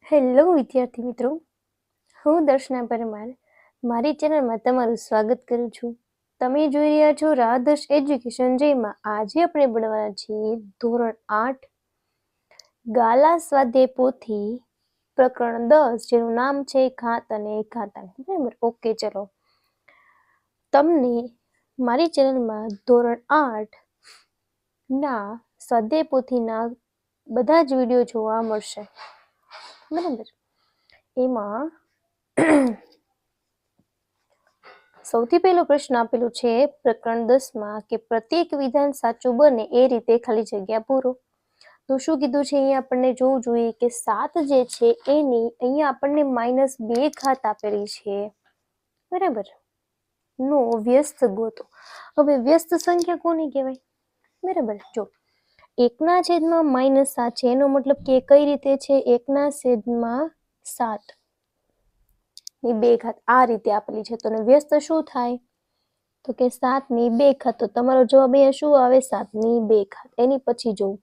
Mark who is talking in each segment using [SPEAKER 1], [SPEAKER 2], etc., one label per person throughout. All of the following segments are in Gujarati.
[SPEAKER 1] હેલો વિદ્યાર્થી મિત્રો, હું દર્શના પરમાર મારી ચેનલમાં તમારું સ્વાગત કરું છું. તમે જોઈ રહ્યા છો રાધર્ષ એજ્યુકેશન, જેમાં આજે આપણે ભણવાના છીએ ધોરણ 8 ગાલા સ્વાધ્યાય પોથી પ્રકરણ 10, જેનું નામ છે ઘાત અને ઘાતાંક. બરાબર, ઓકે. ચલો, તમને મારી ચેનલમાં ધોરણ 8 ના સ્વાધ્યાય પોથીના બધા જ વિડીયો જોવા મળશે. બરાબર, એમાં સૌથી પહેલો પ્રશ્ન આપેલો છે પ્રકરણ 10માં કે પ્રત્યેક વિધાન સાચું બને એ રીતે ખાલી જગ્યા પૂરો. તો શું કીધું છે અહીંયા આપણને જોવું જોઈએ કે 7 જે છે એની અહીંયા આપણને -2 ઘાત આપેલી છે. બરાબર, નો વ્યસ્ત ગોતો. હવે વ્યસ્ત સંખ્યા કોને કહેવાય? બરાબર, જો 1/7 છે એનો મતલબ કે કઈ રીતે છે? 1/7 ની 2 ઘાત આ રીતે આપેલી છે. તો વ્યસ્ત શું થાય? તો કે 7 ની 2 ઘાત. તો તમારો જવાબ અહીંયા શું આવે? 7 ની 2 ઘાત. એની પછી જોવું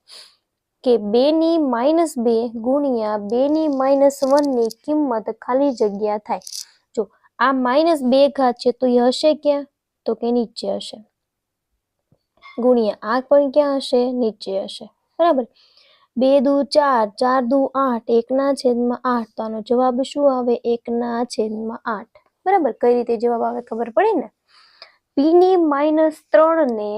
[SPEAKER 1] કે 2 ની -2 ગુણ્યા 2 ની -1 ની કિંમત ખાલી જગ્યા થાય. જો આ -2 ઘાત છે તો એ હશે ક્યાં? તો કે નીચે હશે. ગુણ્યા આ પણ ક્યાં હશે? નીચે હશે. બરાબર, 2 દુ 4, 4 દુ 8, 1/8. તો આનો જવાબ શું આવે? 1/8. બરાબર, કઈ રીતે જવાબ આવે ખબર પડી ને? p ની -3 ને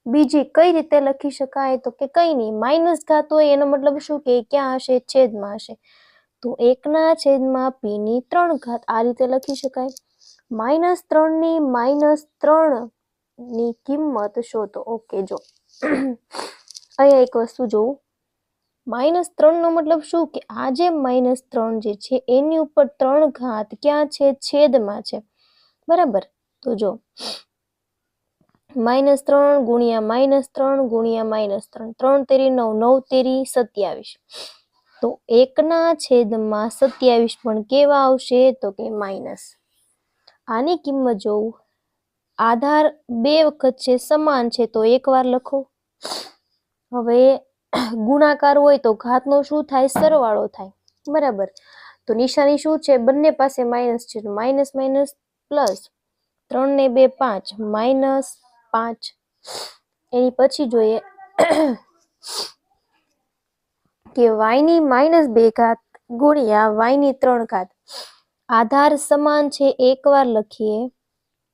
[SPEAKER 1] બીજી કઈ રીતે લખી શકાય? તો કે કઈ નહીં, માઇનસ ઘાત હોય એનો મતલબ શું કે ક્યાં હશે? છેદમાં હશે. તો 1/p ની 3 ઘાત આ રીતે લખી શકાય. -3 ની -3 ની કિંમત શોધો. ઓકે, જો અહીંયા એક વસ્તુ જોવું, -3 નો મતલબ શું કે આ જે -3 જે છે એની ઉપર 3 ઘાત ક્યાં છે? છેદમાં છે. બરાબર, તો જો -3 ગુણ્યા -3 ગુણ્યા -3, 3 તેરી 9, 9 તેરી 27. તો 1/27 પણ કેવા આવશે? તો કે માઇનસ. આની કિંમત જોવું, આધાર 2 વખત છે, સમાન છે તો એક વાર લખો. હવે ગુણાકાર હોય તો ઘાતનો શું થાય? સરવાળો થાય. બરાબર, તો નિશાની શું છે? બંને પાસે માઇનસ છે. માઇનસ માઇનસ પ્લસ, 3 ને 2 5, -5. એની પછી જોઈએ કે y ની -2 ઘાત ગુણ્યા y ની 3 ઘાત. આધાર સમાન છે, એક વાર લખીએ.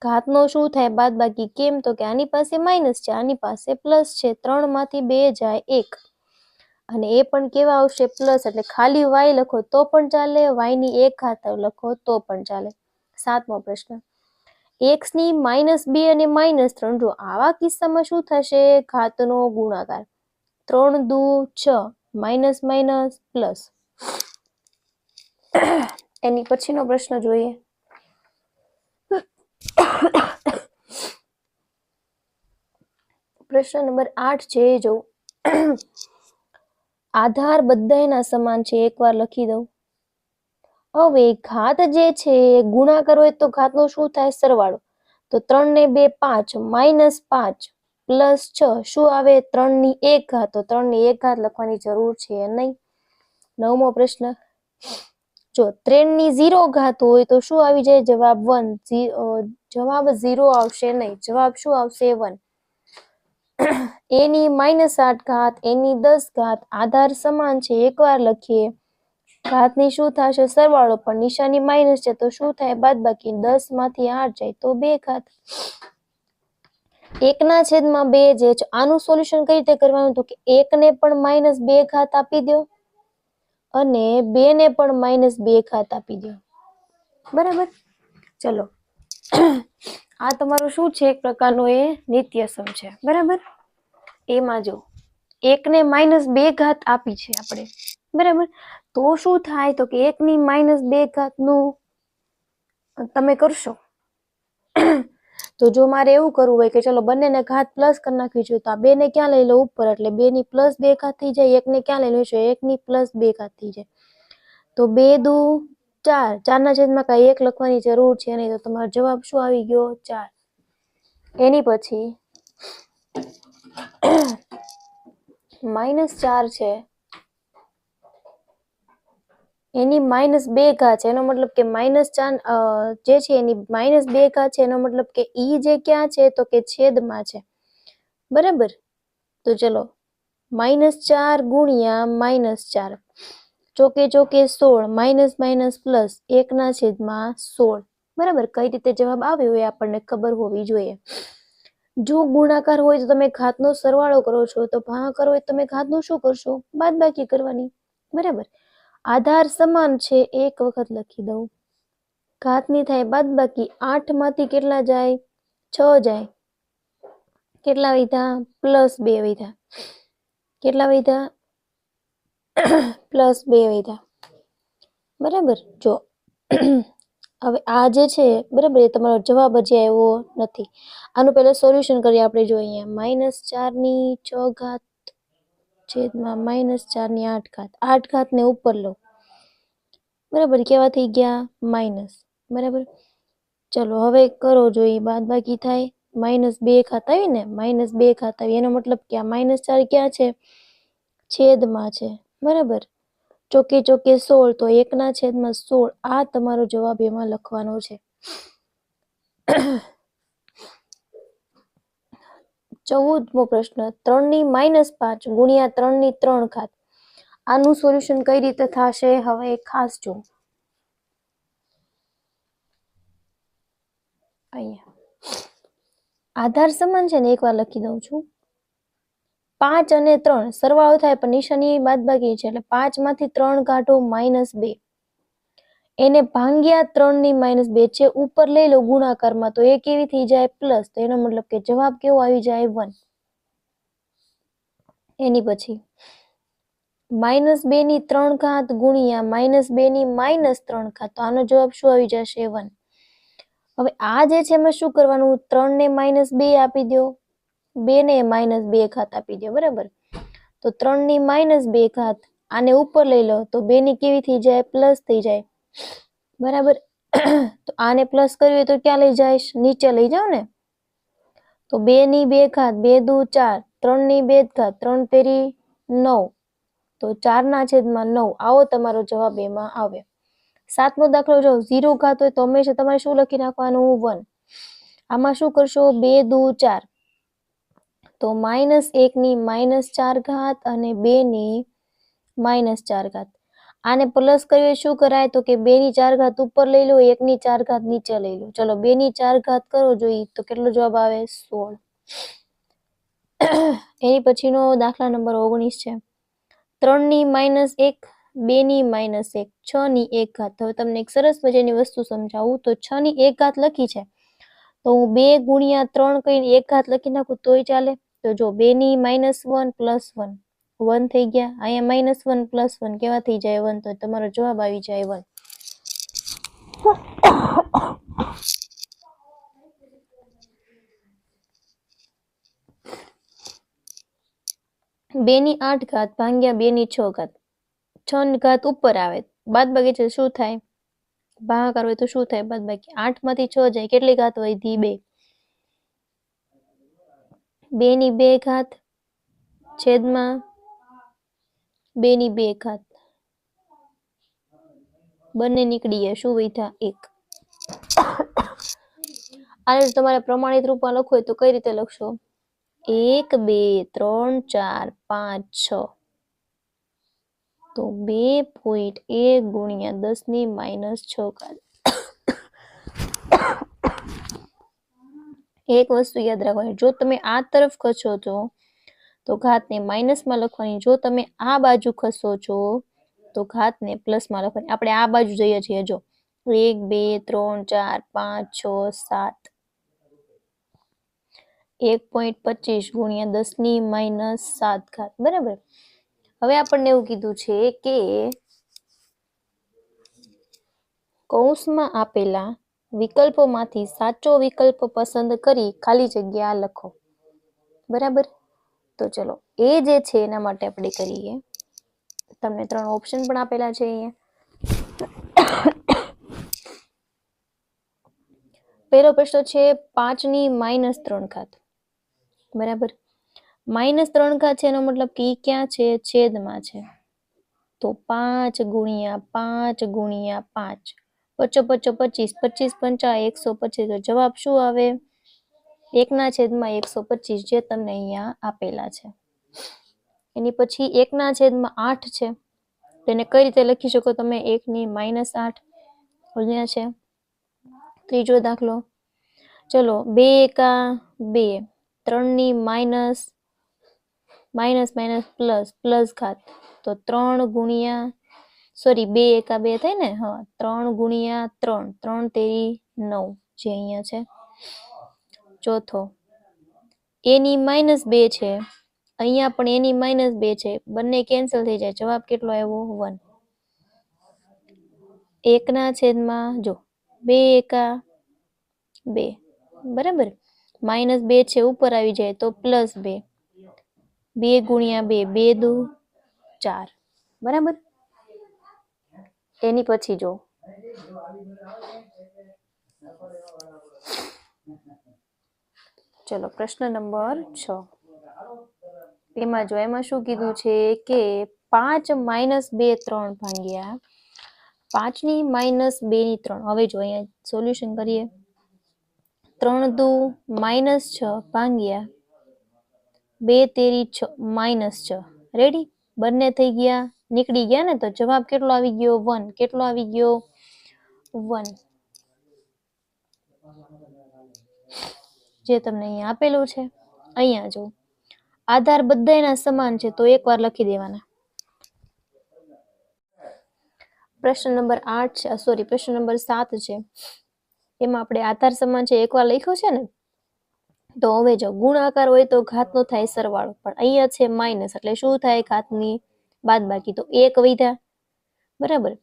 [SPEAKER 1] ઘાતનો શું થાય? બાદબાકી. કેમ? તો કે આની પાસે માઇનસ છે, આની પાસે પ્લસ છે. 3 માંથી 2 જાય 1, અને એ પણ કેવા આવશે? પ્લસ. એટલે ખાલી y લખો તો પણ ચાલે, y ની 1 ઘાત લખો તો પણ ચાલે. 7મો પ્રશ્ન, x ની -2 અને -3. જો આવા કિસ્સામાં શું થશે? ઘાતનો ગુણાકાર. 3 દુ 6, માઇનસ માઇનસ પ્લસ. એની પછીનો પ્રશ્ન જોઈએ. પ્રશ્ન નંબર 8 છે, જો આધાર બધાયના સમાન છે, એકવાર લખી દઉં. હવે ઘાત જે છે ગુણાકાર હોય તો ઘાતનો શું થાય? સરવાળો. તો 3 ને 2 5, -5 પ્લસ 6 શું આવે? 3 ની 1 ઘાત. તો 3 ની 1 ઘાત લખવાની જરૂર છે નહીં. 9મો પ્રશ્ન, જો 3 ની 0 ઘાત હોય તો શું આવી જાય? જવાબ 1. જવાબ 0 આવશે નહીં, જવાબ શું આવશે? 1. a ની -8 ઘાત, a ની 10 ઘાત. આધાર સમાન છે, એકવાર લખીએ. ઘાતની શું થશે? સરવાળો, પણ નિશાની માઇનસ છે તો શું થાય? બાદબાકી. 10 માંથી 8 જાય તો 2 ઘાત. 1/2 જે છે આનું સોલ્યુશન કઈ રીતે કરવાનું? તો કે 1 ને પણ -2 ઘાત આપી દો અને 2 ને પણ -2 ઘાત આપી દો. બરાબર, ચલો આ તમારું શું છે? એક પ્રકારનો એ નિત્યસમ છે. બરાબર, એમાં જો 1 ને -2 ઘાત આપી છે આપણે. બરાબર, તો શું થાય? તો કે 1 ની -2 ઘાત નું તમે કરશો. તો જો મારે એવું કરવું હોય કે ચલો બંનેને ઘાત પ્લસ કરી નાખવી જોઈએ, તો આ 2 ને ક્યાં લઈ લો? ઉપર. એટલે 2 ની +2 ઘાત થઈ જાય. 1 ને ક્યાં લઈ લો? 1 ની +2 ઘાત થઈ જાય. તો 2 દુ 4, 4 ના છેદમાં કાંઈ 1 લખવાની જરૂર છે નહીં. તો તમારો જવાબ શું આવી ગયો? 4. એની પછી -4 છે, એની -2 છે, એનો મતલબ કે -4 જે છે એની -2 છે, એનો મતલબ કે ઈ જે ક્યાં છે તો કે છેદમાં છે, બરાબર. તો ચલો -4 ગુણ્યા -4 ચોકે ચોકે 16 માઇનસ માઇનસ પ્લસ 1/16, બરાબર. કઈ રીતે જવાબ આવ્યો એ આપણને ખબર હોવી જોઈએ. જો ગુણાકાર હોય તો તમે ઘાતનો સરવાળો કરો છો, તો ભાગાકાર હોય તો તમે ઘાતનું શું કરશો? બાદબાકી કરવાની, બરાબર. આધાર સમાન છે, એક વખત લખી દઉં. ઘાતની થાય બાદબાકી, 8 માંથી કેટલા જાય? 6 જાય. કેટલા વધ્યા? +2 વધ્યા. કેટલા વધ્યા? +2 વધ્યા, બરાબર. જો હવે આ જે છે, બરાબર, એ તમારો જવાબ હજી આવ્યો નથી. આનું પહેલા સોલ્યુશન કરીએ આપણે. જો અહીંયા -4/6 છેદમાં -4/8, 8 ઘાતને ઉપર લો, બરાબર. કેવા થઈ ગયા? માઇનસ, બરાબર. ચલો હવે કરો. જો એ બાદબાકી થાય, -2 આવી ને, -2 આવી, એનો મતલબ કે આ -4 ક્યાં છે? છેદમાં છે, બરાબર. ચોકે ચોકે 16, તો 1/16. આ તમારો જવાબ એમાં લખવાનો છે. 14મો પ્રશ્ન, 3/5 ગુણ્યા 3/3. આનું સોલ્યુશન કઈ રીતે થશે? હવે ખાસ જો, અહીંયા આધાર સમાન છે ને, એકવાર લખી દઉં છું. 5 અને 3 સરવાળો થાય પણ નિશાની બાદબાકી છે, એટલે 5 માંથી 3 કાઢો -2, એને ભાંગ્યા 3/2 છે, ઉપર લઈ લો ગુણાકારમાં, તો એ કેવી થઈ જાય? પ્લસ. તો એનો મતલબ કે જવાબ કેવો આવી જાય? 1. એની પછી -2/3 ગુણ્યા -2/3, તો આનો જવાબ શું આવી જશે? 1. હવે આ જે છે એમાં શું કરવાનું? 3 ને -2 આપી દો, 2 ને -2 આપી દો, બરાબર. તો 3 ની -2, આને ઉપર લઈ લો તો 2 ની કેવી થઈ જાય? પ્લસ થઈ જાય, બરાબર. તો આને પ્લસ કર્યું હોય તો ક્યાં લઈ જાય? નીચે લઈ જાઓ ને. તો 2 ની 2, 2 દુ 4, 3 ની 2, 3 તેરી 9, તો 4/9. આવો તમારો જવાબ એમાં આવે. 7મો દાખલો જો 0 ઘાત હોય તો હંમેશા તમારે શું લખી નાખવાનું? 1. આમાં શું કરશો? 2 દુ 4, તો -1 ની -4 અને 2 ની -4. આને પ્લસ કરીએ શું કરાય? તો કે 2 ની 4 ઉપર લઈ લો, 1 ની 4 નીચે લઈ લો. ચલો 2 ની 4 કરો જોઈએ તો કેટલો જવાબ આવે? 16. એની પછીનો દાખલા નંબર 19 છે. 3 ની -1, 2 ની -1, 6 ની 1. હવે તમને એક સરસ મજાની વસ્તુ સમજાવું. તો 6 ની 1 લખી છે, તો હું 2 ગુણ્યા 3 કરીને 1 લખી નાખું તોય ચાલે. તો જો 2 ની -1 પ્લસ 1, 1 થઈ ગયા. અહીંયા -1 પ્લસ 1 કેવા થઈ જાય? 1. તો તમારો જવાબ આવી જાય 1. બે ની 8 ભાગ્યા 2 ની 6, 6 ઉપર આવે, બાદબાકી છે શું થાય? ભાગાકાર હોય તો શું થાય? બાદબાકી. 8 માંથી 6 જાય, કેટલી ઘાત વધી? 2. 2 ની 2 છેદમાં 2 ની 2, બંને નીકળી ગયા, શું વધ્યા? 1. આને તમારે પ્રમાણિત રૂપમાં લખવું હોય તો કઈ રીતે લખશો? 1 2 3 4 5 6, તો 2.1 ગુણ્યા 10 ની -6. એક વસ્તુ યાદ રાખવાની, જો તમે આ તરફ ખસો છો તો ઘાતને માઇનસમાં લખવાની, જો તમે આ બાજુ ખસો છો તો ઘાતને પ્લસમાં લખવાની. આપણે આ બાજુ જઈએ છીએ. જો 1 2 3 4 5 6 7, 1.25 ગુણ્યા 10 ની -7, બરાબર. હવે આપણને એવું કીધું છે કે કૌંસમાં આપેલા વિકલ્પોમાંથી સાચો વિકલ્પ પસંદ કરી ખાલી જગ્યા લખો, બરાબર. તો ચલો એ જે છે એના માટે આપણે કરીએ. તમને 3 ઓપ્શન પણ આપેલા છે અહીંયા. પહેલો પ્રશ્ન છે 5 ની -3, બરાબર. -3 છે એનો મતલબ કે ક્યાં છે? છેદમાં છે. તો 5 ગુણ્યા 5 ગુણ્યા 5 પચો પચો 25 25 પંચા 125 તો જવાબ શું આવે 1/125 જે તમને અહીંયા આપેલા છે. એની પછી 1/8 છે તેને કઈ રીતે લખી શકો તમે 1-8 અહીંયા છે. ત્રીજો દાખલો ચલો 2 એકા 2 3 minus minus minus plus plus ઘાત તો 3 ગુણ્યા સોરી 2 એકા 2 થાય ને હા 3 ગુણ્યા 3 3 તેરી 9 જે અહીંયા છે. ચોથો એની -2 છે અહીંયા પણ એની -2 છે બંને કેન્સલ થઈ જાય જવાબ કેટલો આવ્યો 1 1/, જો 2 એકા 2 બરાબર -2 છે ઉપર આવી જાય તો +2 2 ગુણ્યા 2 2 દુ 4 બરાબર. એની પછી જો ચલો પ્રશ્ન નંબર 6 એમાં જો એમાં શું કીધું છે કે 5 - 2 3 ભાગ્યા 5 ની -2 ની 3 હવે જો અહીંયા સોલ્યુશન કરીએ 3 દુ -6 ભાગ્યા 2 તેરી 6 -6 રેડી બંને થઈ ગયા નીકળી ગયા ને તો જવાબ કેટલો આવી ગયો 1 કેટલો આવી ગયો 1 જે તમને અહીંયા આપેલું છે. અહીંયા જો આધાર બધાયના સમાન છે તો એકવાર લખી દેવાના. પ્રશ્ન નંબર 8 છે સોરી પ્રશ્ન નંબર 7 છે એમાં આપણે આધાર સમાન છે એકવાર લખ્યો છે ને તો હવે જો ગુણાકાર હોય તો ઘાતનો થાય સરવાળો પણ અહીંયા છે માઈનસ એટલે શું થાય ઘાતની બાદબાકી તો 1 વધ્યા બરાબર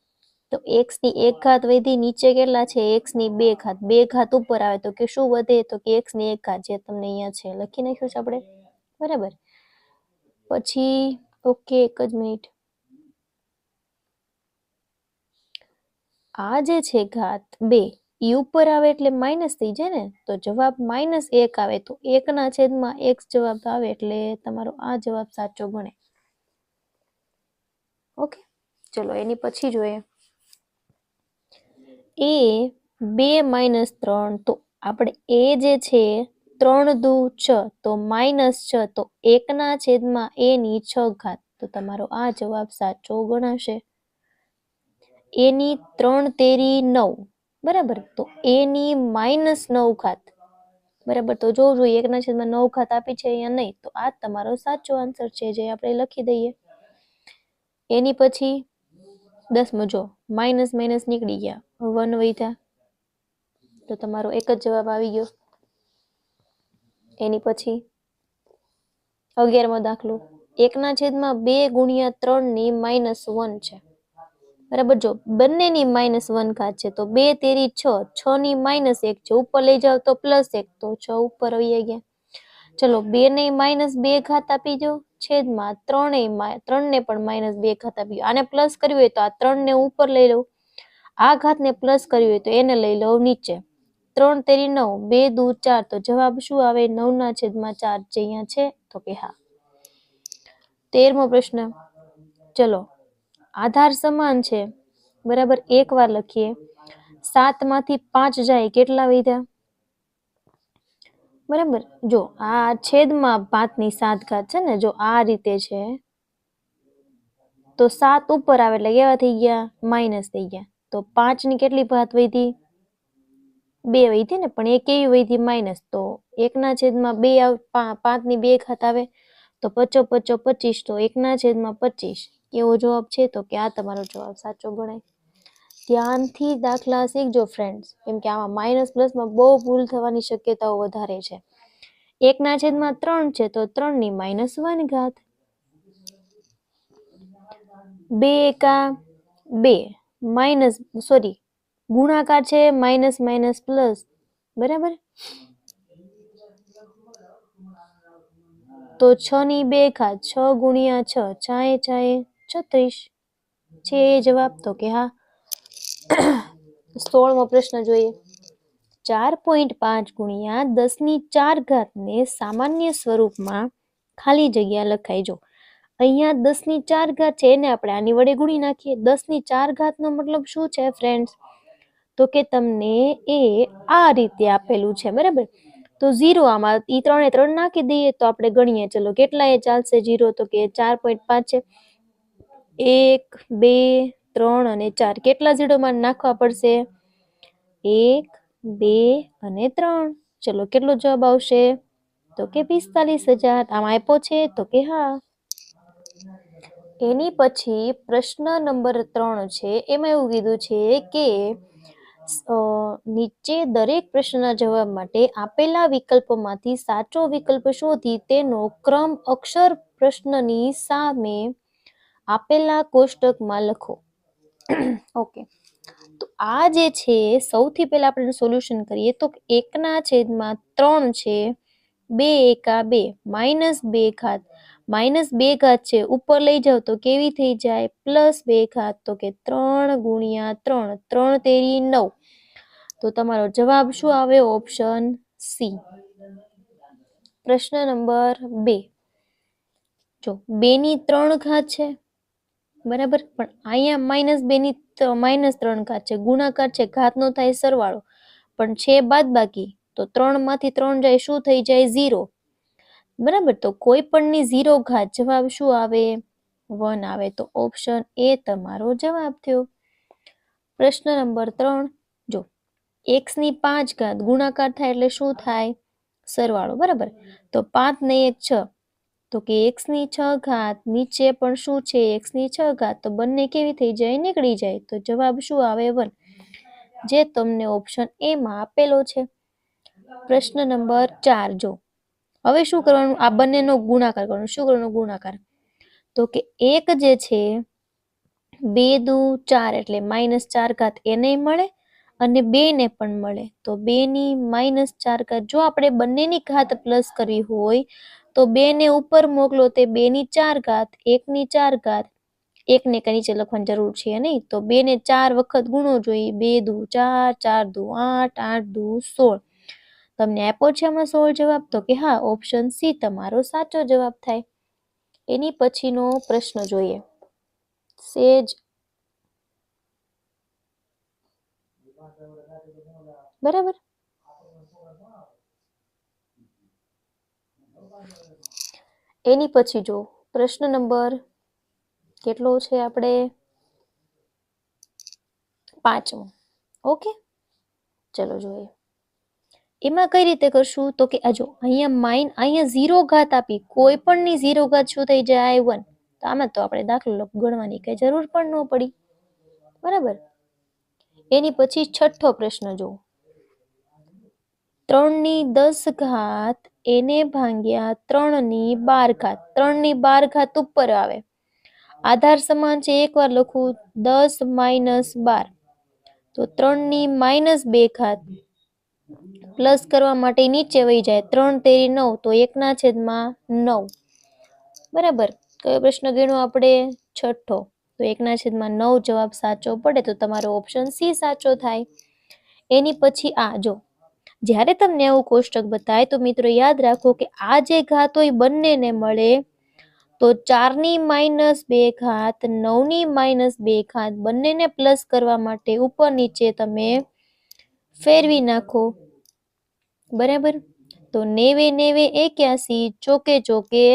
[SPEAKER 1] તો x ની 1 ઘાત વધી નીચે કેટલા છે x ની 2 ઘાત 2 ઘાત ઉપર આવે તો કે શું વધે તો કે x ની 1 ઘાત જે તમને અહીંયા છે લખી નાખ્યું છે આપણે બરાબર. પછી ઓકે એક જ મિનિટ આ જે છે ઘાત 2 ઈ ઉપર આવે એટલે માઈનસ થઈ જાય ને તો જવાબ -1 આવે તો 1/x જવાબ આવે એટલે તમારો આ જવાબ સાચો ગણે. ઓકે ચલો એની પછી જોઈએ એ 2 - 3 તો આપણે એ જે છે 3 દુ 6 તો -6 તો 1/a ની 6 ઘાત તો તમારો આ જવાબ સાચો ગણાશે. એની 3 તેરી 9 બરાબર તો એની -9 ઘાત બરાબર તો જોવું જોઈએ 1/9 ઘાત આપી છે અહીંયા નહીં તો આ તમારો સાચો આન્સર છે જે આપણે લખી દઈએ. એની પછી 10મો જો માઇનસ માઇનસ નીકળી ગયા 1 વધ્યા તો તમારો એક જ જવાબ આવી ગયો. એની પછી 11મો દાખલો 1/2 ગુણ્યા 3 ની -1 છે બરાબર જો બંનેની -1 ઘાત છે તો 2 તેરી 6 6 ની -1 છે ઉપર લઈ જાવ તો +1 તો 6 ઉપર આવી ગયા. ચલો 2 ને -2 ઘાત આપી દો છેદમાં 3 ને પણ -2 ઘાત આપી દો. આને પ્લસ કરવી હોય તો આ 3 ને ઉપર લઈ લઉં આ ઘાત ને પ્લસ કરવી હોય તો એને લઈ લઉં નીચે 3 તેરી 9 2 દુ 4 તો જવાબ શું આવે 9/4 જે અહીંયા છે તો કે હા. 13મો પ્રશ્ન ચલો આધાર સમાન છે બરાબર એકવાર લખીએ 7 માંથી 5 જાય કેટલા વધ્યા બરાબર જો આ છેદમાં 5 ની 7 ઘાત છે ને જો આ રીતે છે તો 7 ઉપર આવે એટલે કેવા થઈ ગયા માઇનસ થઈ ગયા તો 5 ની કેટલી ઘાત વધી 2 વધી ને પણ એ કેવી વધી માઇનસ તો 1/2 5 ની 2 ઘાત આવે તો 5 5 25 તો 1/25 એવો જવાબ છે તો કે આ તમારો જવાબ સાચો ગણાય. ધ્યાનથી દાખલા શીખજો ફ્રેન્ડ્સ કેમ કે આમાં માઇનસ પ્લસમાં બહુ ભૂલ થવાની શક્યતાઓ વધારે છે. 1/3 છે તો 3 ની -1 ઘાત 2 એકા 2 માઇનસ સોરી ગુણાકાર છે માઇનસ માઇનસ પ્લસ બરાબર તો 6 ની 2 ઘાત 6 ગુણ્યા 6 છાએ છાએ 36 છે જવાબ તો કે હા. 16મો પ્રશ્ન જોઈએ 4.5 ગુણ્યા 10 ની 4 ઘાત ને સામાન્ય સ્વરૂપમાં ખાલી જગ્યા લખાય જો અહીંયા 10⁴ છે, એને આપણે આની વડે ગુણી નાખીએ. 10⁴ નો મતલબ શું છે ફ્રેન્ડ્સ? તો કે તમને એ આ રીતે આપેલું છે, બરાબર. તો 0 આમાં ઈ 3 3 નાખી દઈએ તો આપણે ગણીએ. ચલો કેટલા એ ચાલશે 0? તો કે 4.5 છે. 1 2 3 અને 4 કેટલા 0 માં નાખવા પડશે? 1 2 અને 3. ચલો કેટલો જવાબ આવશે? તો કે 45,000. આમાં આપ્યો છે તો કે હા. એની પછી પ્રશ્ન નંબર 3 છે, એમાં એવું કીધું છે કે નીચે દરેક પ્રશ્નના જવાબ માટે આપેલા વિકલ્પોમાંથી સાચો વિકલ્પ શોધી તેનો ક્રમ અક્ષર પ્રશ્નની સામે આપેલા કોષ્ટકમાં લખો. ઓકે, તો આ જે છે સૌથી પહેલા આપણે સોલ્યુશન કરીએ તો 1/3 છે, 2 એકા 2 -2 ઘાત. -2 ઘાત છે, ઉપર લઈ જાવ તો કેવી થઈ જાય? +2 ઘાત. તો કે 3 × 3 3 તેરી 9. તો તમારો જવાબ શું આવે? Option C. પ્રશ્ન નંબર 2. જો 2⁻³ છે, બરાબર, પણ અહીંયા -2⁻³ છે, ગુણાકાર છે, ઘાત નો થાય સરવાળો, પણ છે બાદબાકી. તો 3 માંથી 3 જાય શું થઈ જાય? 0. બરાબર, તો કોઈ પણની 0 ઘાત જવાબ શું આવે? 1 આવે. તો ઓપ્શન એ તમારો જવાબ થયો. પ્રશ્ન નંબર 3. જો x⁵ ગુણાકાર થાય એટલે શું થાય? સરવાળો, બરાબર. તો 5 ને 1 6. તો કે x⁶ નીચે પણ શું છે? x⁶. તો બંને કેવી થઈ જાય? નીકળી જાય. તો જવાબ શું આવે? 1, જે તમને ઓપ્શન એ માં આપેલો છે. પ્રશ્ન નંબર 4. જો હવે શું કરવાનું? આ બંનેનો ગુણાકાર કરવાનો. શું કરવાનો? ગુણાકાર. તો કે 1 જે છે 2 દુ 4 એટલે -4 એને મળે અને 2 ને પણ મળે. તો 2⁻⁴. જો આપણે બંનેની ઘાત પ્લસ કરવી હોય તો 2 ને ઉપર મોકલો તે 2⁴, 1⁴. 1 ને કઈ નીચે લખવાની જરૂર છે નહીં. તો 2 ને 4 વખત ગુણવો જોઈએ. 2 દુ 4, 4 દુ 8, 8 દુ 16. તમને આપ્યો છે આમાં 16 જવાબ? તો કે હા, ઓપ્શન સી તમારો સાચો જવાબ થાય. એની પછીનો પ્રશ્ન જોઈએ. સેજ બરાબર. એની પછી જો પ્રશ્ન નંબર કેટલો છે આપણે? 5મો. ઓકે, ચલો જોઈએ. એમાં કઈ રીતે કરશું? તો કે જો અહીંયા 0 ઘાત આપી, કોઈ પણની 0 ઘાત શું થઈ જાય? 1. તો આમાં તો આપણે દાખલો ગણવાની કઈ જરૂર પણ ન પડી, બરાબર. એની પછી 6થો પ્રશ્ન જો 3⁻10 એને ભાગ્યા 3⁻12. 3⁻12 ઉપર આવે. આધાર સમાન છે, એકવાર લખું 10 - 12. તો 3⁻2 પ્લસ કરવા માટે નીચે વહી જાય. 3 તેરી 9. તો 1/9. બરાબર. કયો પ્રશ્ન ગણ્યો આપણે? 6થો. તો 1/9 જવાબ સાચો પડે. તો તમારો ઓપ્શન સી સાચો થાય. એની પછી આ જો જ્યારે તમને આવું કોષ્ટક બતાય તો મિત્રો યાદ રાખો કે આ જે ઘાત હોય બંનેને મળે. તો 4⁻2 9⁻2 બંનેને પ્લસ કરવા માટે ઉપર નીચે તમે ફેરવી નાખો, બરાબર. તો 90 × 81, ચોકે ચોકે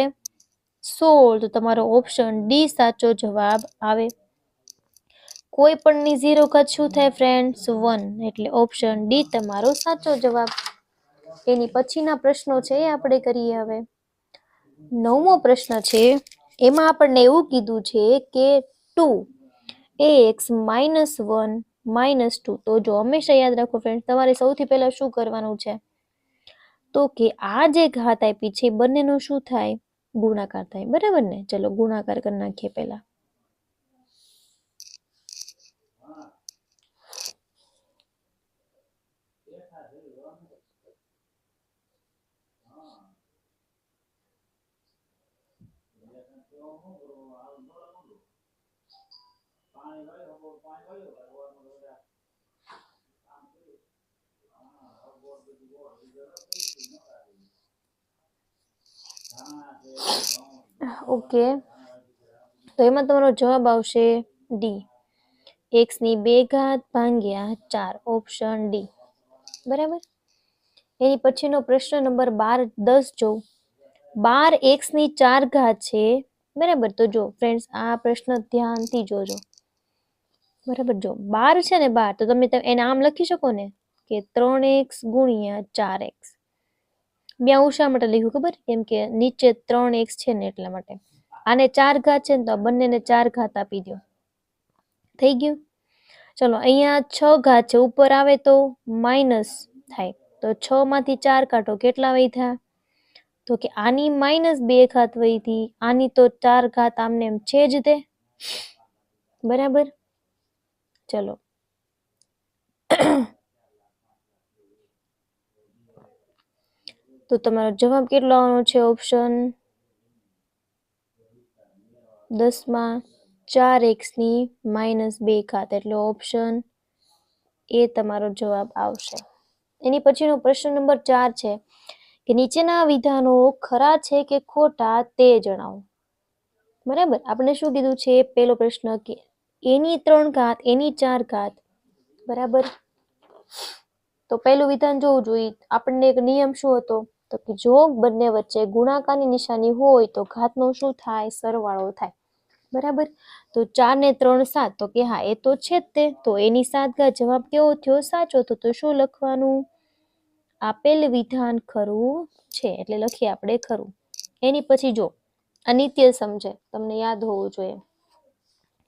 [SPEAKER 1] 16. તો તમારો ઓપ્શન ડી સાચો જવાબ આવે. કોઈ પણની 0 ઘાત શું થાય ફ્રેન્ડ્સ? 1. એટલે ઓપ્શન ડી તમારો સાચો જવાબ. એની પછીના પ્રશ્નો છે એ આપણે કરીએ. હવે 9મો પ્રશ્ન છે, એમાં આપણને એવું કીધું છે કે 2x -1 -2. તો જો હંમેશા યાદ રાખો ફ્રેન્ડ, તમારે સૌથી પહેલા શું કરવાનું છે? તો કે આ જે ઘાત આપી છે બંનેનો શું થાય? ગુણાકાર થાય, બરાબર ને. ચલો ગુણાકાર કરી નાખીએ પહેલા. ઓકે, તો એમાં તમારો જવાબ આવશે ડી, x ની 2 ઘાત ભાગ્યા 4, ઓપ્શન ડી. બરાબર. એની પછીનો પ્રશ્ન નંબર 10 જો 12 x ની 4 ઘાત છે. બરાબર. તો જો ફ્રેન્ડ્સ આ પ્રશ્ન ધ્યાનથી જોજો. બરાબર. જો 12 છે ને 12, તો તમે એને આમ લખી શકો ને કે 3x ગુણ્યા 4x. મેં આવું શા માટે લખ્યું ખબર? કેમ કે નીચે 3x છે ને એટલા માટે. આને 4 ઘાત છે ને તો બંનેને 4 ઘાત આપી દો. થઈ ગયું. ચલો અહીંયા 6 ઘાત છે, ઉપર આવે તો માઇનસ થાય. તો 6 માંથી 4 કાઢો, કેટલા વધ્યા? તો કે આની -2 ઘાત વધી, આની તો 4 ઘાત આમને એમ છે જ તે. બરાબર. ચલો તો તમારો જવાબ કેટલો આવવાનો છે? ઓપ્શન 10 માં 4x ની -2 ઘાત, એટલે ઓપ્શન એ તમારો જવાબ આવશે. એની પછીનો પ્રશ્ન નંબર 4 છે કે નીચેના વિધાનો ખરા છે કે ખોટા તે જણાવો. બરાબર. આપણે શું કીધું છે? પહેલો પ્રશ્ન કે એની 3 ઘાત એની 4 ઘાત. બરાબર. તો પહેલું વિધાન જોવું જોઈએ. આપણને એક નિયમ શું હતો? તો કે જો બંને વચ્ચે ગુણાકારની નિશાની હોય તો ઘાતનો શું થાય? સરવાળો થાય. બરાબર. તો 4 ને 3 7, તો કે હા એ તો છે જ તે. તો એની 7 ઘાત જવાબ કેવો થયો? સાચો. તો શું લખવાનું? આપેલ વિધાન ખરું છે, એટલે લખીએ આપણે ખરું. એની પછી જો અનિત્ય સમજે, તમને યાદ હોવું જોઈએ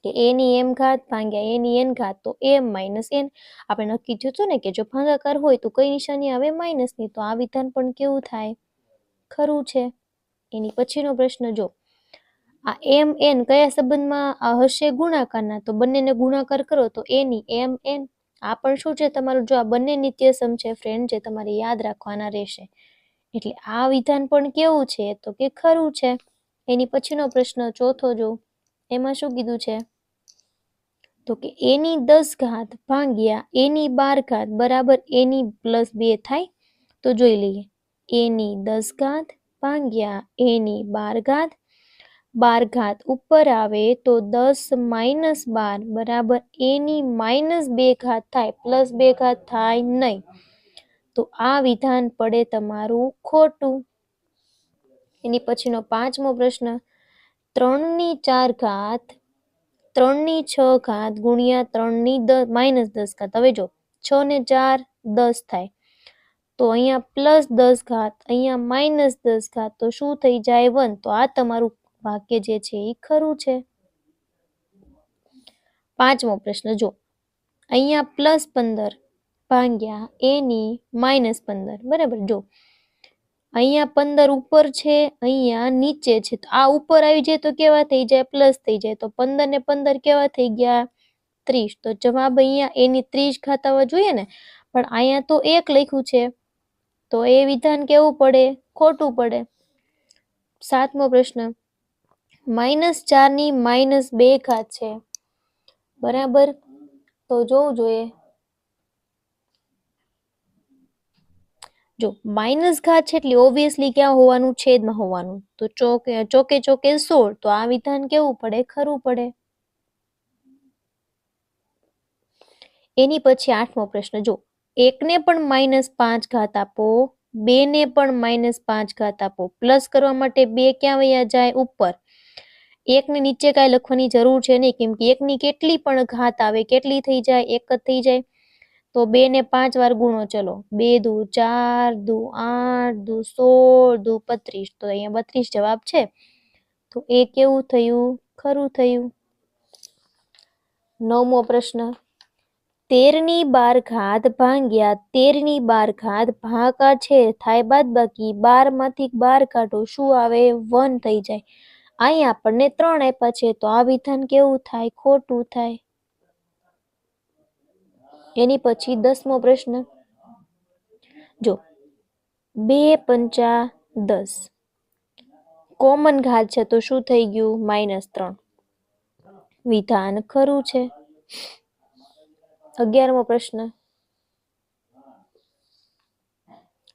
[SPEAKER 1] કે a ની m ઘાત ભાગ્યા a ની n ઘાત, તો m માઇનસ n. આપણે નક્કી થયું હતું ને કે જો ભાગાકાર હોય તો કઈ નિશાની આવે? માઇનસની. તો આ વિધાન પણ કેવું થાય? ખરું છે. એની પછીનો પ્રશ્ન જો આ m n કયા સંબંધમાં હશે? ગુણાકારના. તો બંનેને ગુણાકાર કરો તો a ની m n. આ પણ શું છે તમારું? જો આ બંને નિત્યસમ છે ફ્રેન્ડ, જે તમારે યાદ રાખવાના રહેશે. એટલે આ વિધાન પણ કેવું છે? તો કે ખરું છે. એની પછીનો પ્રશ્ન ચોથો જો, એમાં શું કીધું છે? તો કે a ની 10 ઘાત ભાગ્યા a ની 12 ઘાત બરાબર a ની +2 થાય. તો જોઈ લઈએ. a ની 10 ઘાત ભાગ્યા a ની 12 ઘાત. 12 ઘાત ઉપર આવે તો 10 - 12 બરાબર a ની -2 ઘાત થાય, +2 ઘાત થાય નહીં. તો આ વિધાન પડે તમારું ખોટું. એની પછીનો 5મો પ્રશ્ન 3 ની 4 ઘાત 3 ની 6 ઘાત ગુણ્યા 3 ની -10 ઘાત. હવે જો 6 ને 4 10 થાય, તો અહીંયા +10 ઘાત, અહીંયા -10 ઘાત, તો શું થઈ જાય? 1. તો આ તમારું વાક્ય જે છે એ ખરું છે. 5મો પ્રશ્ન જો અહીંયા +15 ભાગ્યા a ની -15. બરાબર. જો અહીંયા 15 ઉપર છે, અહીંયા નીચે છે. તો આ ઉપર આવી જાય તો કેવા થઈ જાય? પ્લસ થઈ જાય. તો 15 ને 15 કેવા થઈ ગયા? 30. તો જવાબ અહીંયા a ની 30 ઘાત આવવા જોઈએ ને, પણ અહીંયા તો 1 લખ્યું છે. તો એ વિધાન કેવું પડે? ખોટું પડે. 7મો પ્રશ્ન -4 ની -2 ઘાત છે. બરાબર. તો જોવું જોઈએ. જો માઇનસ ઘાત છે એટલે ઓબ્વિયસલી ક્યાં હોવાનું? છેદમાં હોવાનું. તો ચોકે 16. તો આ વિધાન કેવું પડે? ખરું પડે. એની પછી 8મો પ્રશ્ન જો 1 ને પણ -5 ઘાત આપો, 2 ને પણ -5 ઘાત આપો. પ્લસ કરવા માટે 2 ક્યાં વયા જાય? ઉપર. 1 ને નીચે કાંઈ લખવાની જરૂર છે નહીં, કેમ કે 1 ની કેટલી પણ ઘાત આવે, કેટલી થઈ જાય? 1 જ થઈ જાય. તો 2 ને 5 વાર ગુણો. ચલો 2 દુ 4, દુ 8, દુ 16, દુ 32. તો અહીંયા 32 જવાબ છે. તો એ કેવું થયું? ખરું થયું. 9મો પ્રશ્ન 13 ની 12 ઘાત ભાગ્યા 13 ની 12 ઘાત ભાગાકાર છે, થાય બાદબાકી. 12 માંથી 12 કાઢો, શું આવે? 1 થઈ જાય. અહીંયા આપણને 3 આપ્યા છે, તો આ વિધાન કેવું થાય? ખોટું થાય. એની પછી 10મો પ્રશ્ન જો 2 પંચા 10 કોમન ઘાત છે, તો શું થઈ ગયું? -3. વિધાન ખરું છે. 11મો પ્રશ્ન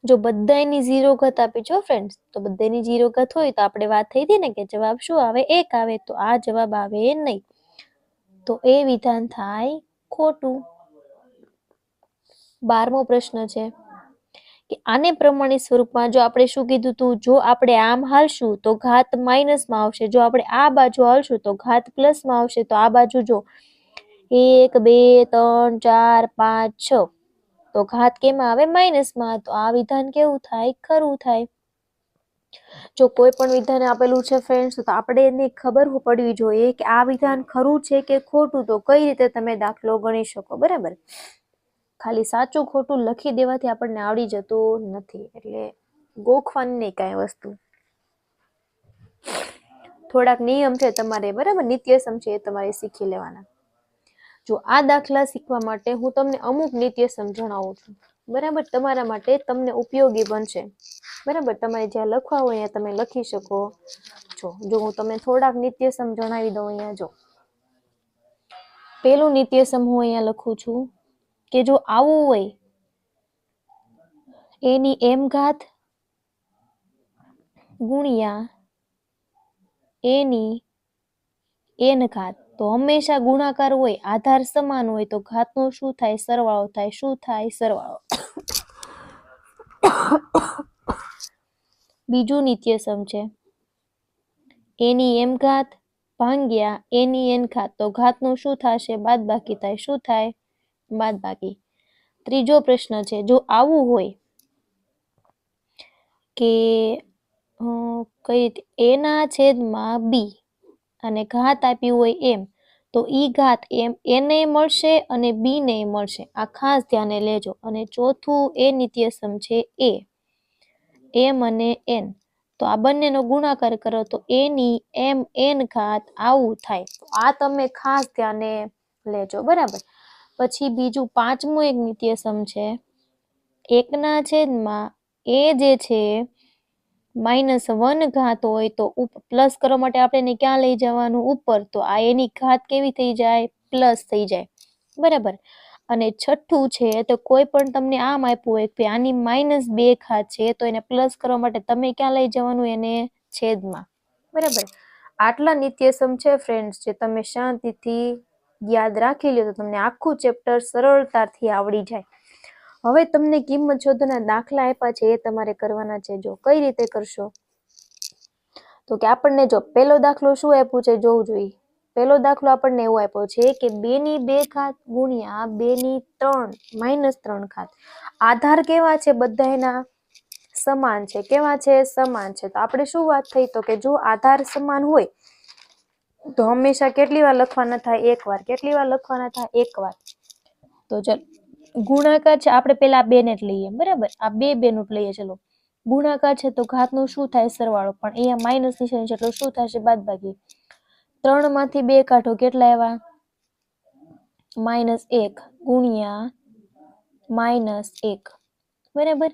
[SPEAKER 1] જો બધાયની 0 ઘાત આપી છો ફ્રેન્ડ્સ, તો બધાયની 0 ઘાત હોય તો આપણે વાત થઈ હતી ને કે જવાબ શું આવે? 1 આવે. તો આ જવાબ આવે નહીં. તો એ વિધાન થાય ખોટું. 12મો પ્રશ્ન છે કે આને પ્રમાણિત સ્વરૂપમાં જો આપણે શું કીધું હતું? જો આપણે આમ હાલશું તો ઘાત માઇનસમાં આવશે. જો આપણે આ બાજુ હાલશું તો ઘાત પ્લસમાં આવશે. તો આ બાજુ જો 1 2 3 4 5 6 તો ઘાત કેમાં આવે? માઇનસમાં. તો આ વિધાન કેવું થાય? ખરું થાય. જો કોઈ પણ વિધાન આપેલું છે ફ્રેન્ડ્સ, તો આપણે એને ખબર પડવી જોઈએ કે આ વિધાન ખરું છે કે ખોટું. તો કઈ રીતે તમે દાખલો ગણી શકો, બરાબર? ખાલી સાચું ખોટું લખી દેવાથી આપણને આવડી જતું નથી. એટલે ગોખવાની નહીં કાંઈ વસ્તુ. થોડાક નિયમ છે તમારે, બરાબર, નિત્યસમ છે એ તમારે શીખી લેવાના. જો આ દાખલા શીખવા માટે હું તમને અમુક નિત્યસમ જણાવું છું, બરાબર? તમારા માટે તમને ઉપયોગી બનશે, બરાબર? તમારે જ્યાં લખવા હોય ત્યાં તમે લખી શકો છો. જો હું તમને થોડાક નિત્યસમ જણાવી દઉં. અહીંયા જો પેલું નિત્યસમ હું અહીંયા લખું છું કે જો આવું હોય એની m ઘાત ગુણ્યા એની n ઘાત, તો હંમેશા ગુણાકાર હોય, આધાર સમાન હોય, તો ઘાતનો શું થાય? સરવાળો થાય. શું થાય? સરવાળો. બીજું નિત્યસમ છે એની m ઘાત ભાંગ્યા એની n ઘાત, તો ઘાતનું શું થશે? બાદબાકી થાય. શું થાય? બાદબાકી. ત્રીજો પ્રશ્ન છે જો આવું હોય કે કઈ રીતે a ના છેદમાં b અને ઘાત આપી હોય m, તો ઈ ઘાત એમ એને મળશે અને બી ને મળશે. આ ખાસ ધ્યાને લેજો. અને ચોથું એ નિત્યસમ છે એ m અને n, તો આ બંનેનો ગુણાકાર કરો તો એની m n ઘાત આવું થાય. આ તમે ખાસ ધ્યાને લેજો, બરાબર? પછી બીજું પાંચમું એક નિત્યસમ છે 1 ના છેદમાં એ જે છે -1 ઘાત હોય તો પ્લસ કરવા માટે આપણે એને ક્યાં લઈ જવાનું? ઉપર. તો આ એની ઘાત કેવી થઈ જાય? પ્લસ થઈ જાય, બરાબર? અને છઠ્ઠું છે તો કોઈ પણ તમને આમ આપ્યું હોય કે આની -2 ઘાત છે, તો એને પ્લસ કરવા માટે તમે ક્યાં લઈ જવાનું? એને છેદમાં, બરાબર? આટલા નિત્યસમ છે ફ્રેન્ડ્સ, જે તમે શાંતિથી યાદ રાખી લો તો તમને આખું ચેપ્ટર સરળતાથી આવડી જાય. હવે તમને કિંમત શોધવાના દાખલા આપ્યા છે એ તમારે કરવાના છે. જો કઈ રીતે કરશો? તો કે આપણને જો પહેલો દાખલો શું આપ્યું છે જોવું જોઈએ. પહેલો દાખલો આપણને એવો આપ્યો છે કે 2 ની 2 ઘાત ગુણ્યા 2 ની 3 ઘાત. આધાર કેવા છે? બધાયના સમાન છે. કેવા છે? સમાન છે. તો આપણે શું વાત થઈ? તો કે જો આધાર સમાન હોય તો હંમેશા કેટલી વાર લખવાના થાય? એક વાર. કેટલી વાર લખવાના થાય? એક વાર. તો ચાલો ગુણાકાર છે, આપણે પેલા 2 ને જ લઈએ, બરાબર? આ 2 નું જ લઈએ. ચલો ગુણાકાર છે તો ઘાતનું શું થાય? સરવાળો. પણ અહીંયા માઇનસ નિશાની છે એટલે શું થશે? બાદબાકી. 3 માંથી 2 કાઢો, કેટલા આવ્યા? -1 ગુણ્યા -1, બરાબર?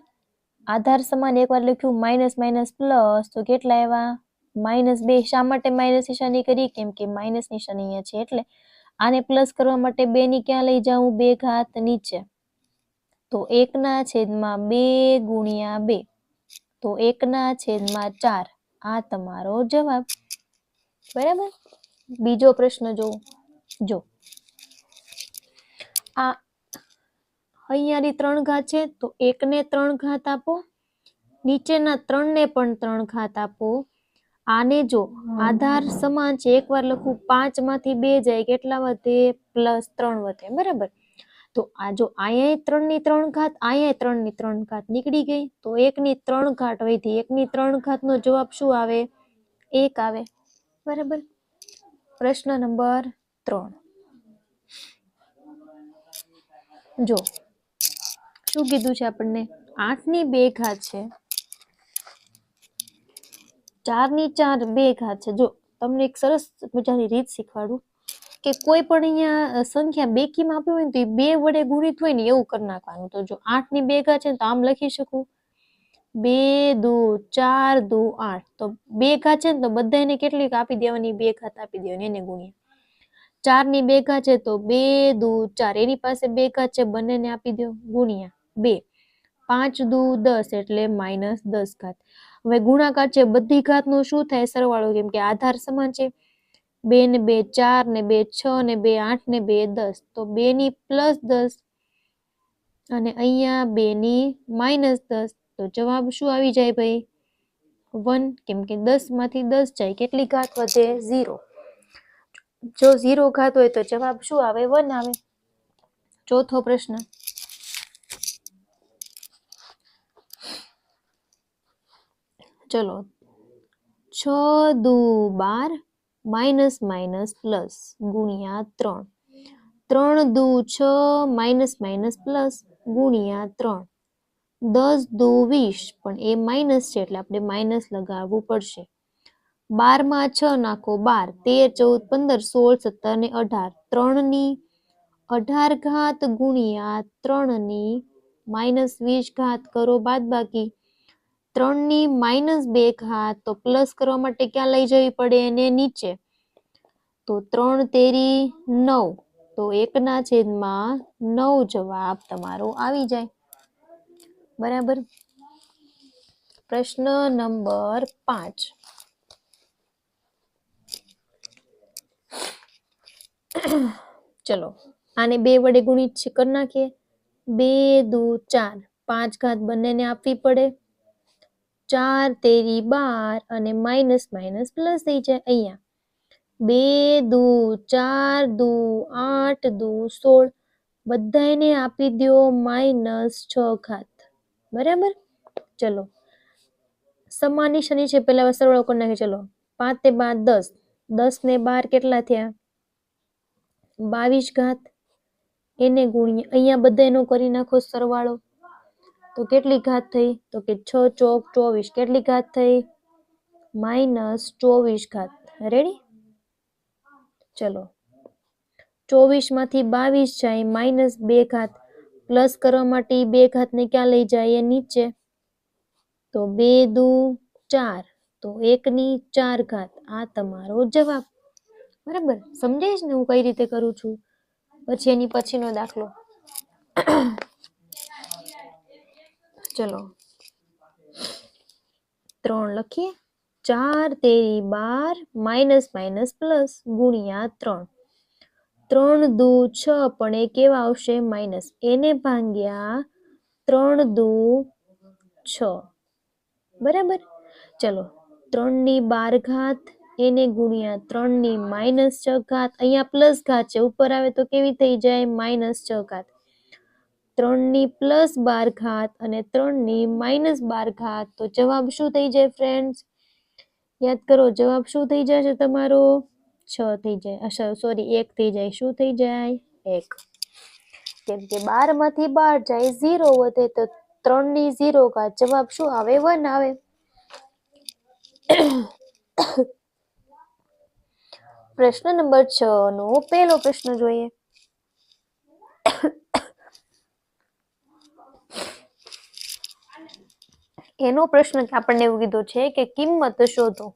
[SPEAKER 1] આધાર સમાન એકવાર લખ્યું, માઇનસ માઇનસ પ્લસ, તો કેટલા આવ્યા? -2. શા માટે માઇનસ નિશાની કરી? કેમ કે માઇનસ નિશાની અહીંયા છે. એટલે આને પ્લસ કરવા માટે 2 ની ક્યાં લઈ જાઉં? 2 ઘાત નીચે. તો 1 ના છેદમાં 2 ગુણ્યા 2, તો 1 ના છેદમાં 4. આ તમારો જવાબ, બરાબર? બીજો પ્રશ્ન જો આ અહીંયાની 3 ઘાત છે તો 1 ને 3 ઘાત આપો, નીચેના 3 ને પણ 3 ઘાત આપો. આને જો આધાર સમાન છે, એકવાર લખું, 5 માંથી 2 જાય, કેટલા વધે? +3 વધે, બરાબર? તો આ જો અહીંયા 3 ની 3 ઘાત, અહીંયા 3 ની 3 ઘાત નીકળી ગઈ, તો 1 ની 3 ઘાત વધી. 1 ની 3 ઘાત નો જવાબ શું આવે? 1 આવે, બરાબર? પ્રશ્ન નંબર 3 જો શું કીધું છે આપણને? 8 ની 2 ઘાત છે, 4 ની 4 2 ઘાત છે. જો તમને એક સરસ મજાની રીત શીખવાડું કે કોઈ પણ અહીંયા સંખ્યા બેકીમાં આપી હોય ને તો એ 2 વડે ગુણિત હોય ને એવું કરી નાખવાનું. તો જો 8 ની 2 ઘાત છે તો આમ લખી શકું 2 દુ 4 દુ 8. તો 2 ઘાત છે ને તો બધાને કેટલી આપી દેવાની? 2 ઘાત આપી દેવાની, એને ગુણ્યા. 4 ની 2 ઘાત છે તો 2 દુ 4, એની પાસે 2 ઘાત છે, બંનેને આપી દો ગુણ્યા 2. 5 દુ 10 એટલે -10 ઘાત. હવે ગુણાકાર છે બધી ઘાતનો શું થાય સરવાળો, કેમ કે આધાર સમાન છે. 2 ને 2 4 ને 2 6 ને 2 8 ને 2 10, તો 2 ની +10 અને અહીંયા 2 ની -10, તો જવાબ શું આવી જાય ભાઈ? 1, કેમ કે 10 માંથી 10 જાય, કેટલી ઘાત વધે? 0. જો 0 ઘાત હોય તો જવાબ શું આવે? 1 આવે. ચોથો પ્રશ્ન, ચલો 6 દુ 12 માઇનસ માઇનસ પ્લસ ગુણ્યા 3, 3 દુ 6 માઇનસ માઇનસ પ્લસ ગુણ્યા 3, 10 દુ 20, પણ એ માઇનસ છે એટલે આપણે માઇનસ લગાવવું પડશે. 12 માં 6 નાખો 12, 13 14 15 16 17 ને 18, 3 ની 18 ઘાત ગુણ્યા 3 ની -20 ઘાત કરો બાદબાકી. 3 ની -2 ઘાત, તો પ્લસ કરવા માટે ક્યાં લઈ જવી પડે એને? નીચે. તો 3 તેરી 9, તો 1/9 જવાબ તમારો આવી જાય. બરાબર. પ્રશ્ન નંબર 5. ચલો આને 2 વડે ગુણિત કરી નાખીએ. 2 દુ 4, 5 ઘાત બંનેને આપવી પડે. 4 તેરી 12 અને માઇનસ માઇનસ પ્લસ થઈ જાય. અહીંયા 2 દુ 4 દુ 8 દુ 16, બધાને આપી દો -6 ઘાત. બરાબર. ચલો સમાન નિશાની છે, પેલા સરવાળો કરી નાખીએ. ચલો 5 તે 12 10, 10 ને 12 કેટલા થયા? 22 ઘાત. એને ગુણ્યા અહીંયા બધાનો કરી નાખો સરવાળો, તો કેટલી ઘાત થઈ? તો કે 6 ચોક 24, કેટલી ઘાત થઈ? -24 ઘાત. રેડી. ચલો 24 માંથી 22 જાય, -2 ઘાત. પ્લસ કરવા માટે 2 ઘાતને ક્યાં લઈ જાય? નીચે. તો 2 દુ 4, તો 1 ની 4 ઘાત. આ તમારો જવાબ. બરાબર. સમજાય છે ને હું કઈ રીતે કરું છું? પછી એની પછીનો દાખલો. ચલો 3 લખીએ. 4 તેરી 12 માઇનસ માઇનસ પ્લસ ગુણ્યા 3, 3 દુ 6, પણ એ કેવા આવશે? માઇનસ. એને ભાગ્યા 3 દુ 6. બરાબર. ચલો 3 ની 12 ઘાત, એને ગુણ્યા 3 ની -6 ઘાત. અહીંયા પ્લસ ઘાત છે, ઉપર આવે તો કેવી થઈ જાય? -6 ઘાત. 3 ની +12 ઘાત અને 3 ની -12 ઘાત, તો જવાબ શું થઈ જાય ફ્રેન્ડ્સ? યાદ કરો, જવાબ શું થઈ જાય છે તમારો? 6 થઈ જાય. સોરી 1 થઈ જાય. શું થઈ જાય? 1. કેમ કે 12 માંથી 12 જાય 0 વધે, તો 3 ની 0 ઘાત. જવાબ શું આવે? 1 આવે. પ્રશ્ન નંબર 6 નો પહેલો પ્રશ્ન જોઈએ. એનો પ્રશ્ન આપણને એવું કીધું છે કે કિંમત શોધો.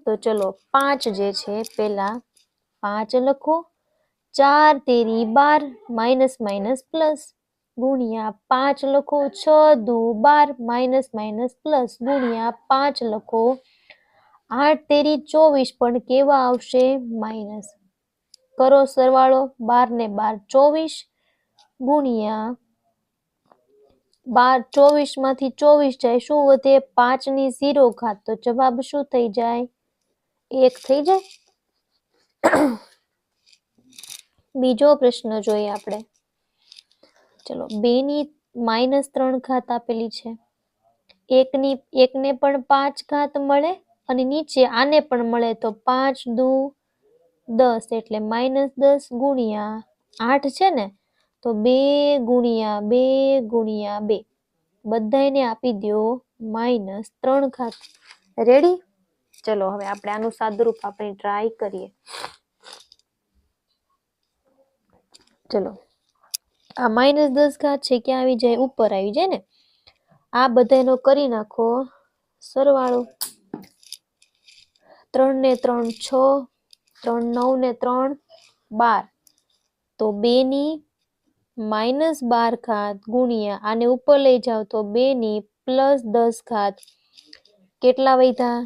[SPEAKER 1] તો ચલો 5 જે છે, પેલા 5 લખો. 4 તેરી 12 માઇનસ માઇનસ પ્લસ ગુણ્યા 5 લખો. 6 દુ 12 માઇનસ માઇનસ પ્લસ ગુણ્યા 5 લખો. 8 તેરી 24, પણ કેવા આવશે? માઇનસ. કરો સરવાળો. 12 ને 12 24 ગુણ્યા 24 માંથી 24 જાય, શું વધે? 5 ની 0 ઘાત. તો જવાબ શું થઈ જાય? 1 થઈ જાય. બીજો પ્રશ્ન જોઈએ આપણે. ચલો 2 ની -3 ઘાત આપેલી છે. 1 ને પણ 5 ઘાત મળે અને નીચે આને પણ મળે, તો 5 દુ 10 એટલે -10 ગુણ્યા 8 છે ને, તો 2 ગુણ્યા 2 ગુણ્યા 2, બધાને આપી દો -3 ઘાત. રેડી. ચલો હવે આપણે આનું સાદુરૂપ આપણે ટ્રાય કરીએ. ચલો આ -10 ઘાત છે, ક્યાં આવી જાય? ઉપર આવી જાય ને. આ બધાનો કરી નાખો સરવાળો. 3 ને 3 6, 3 9 ને 3 12, તો 2 ની -12 ગુણ્યા આને ઉપર લઈ જાવ તો 2 ની +10 કેટલા વધ્યા?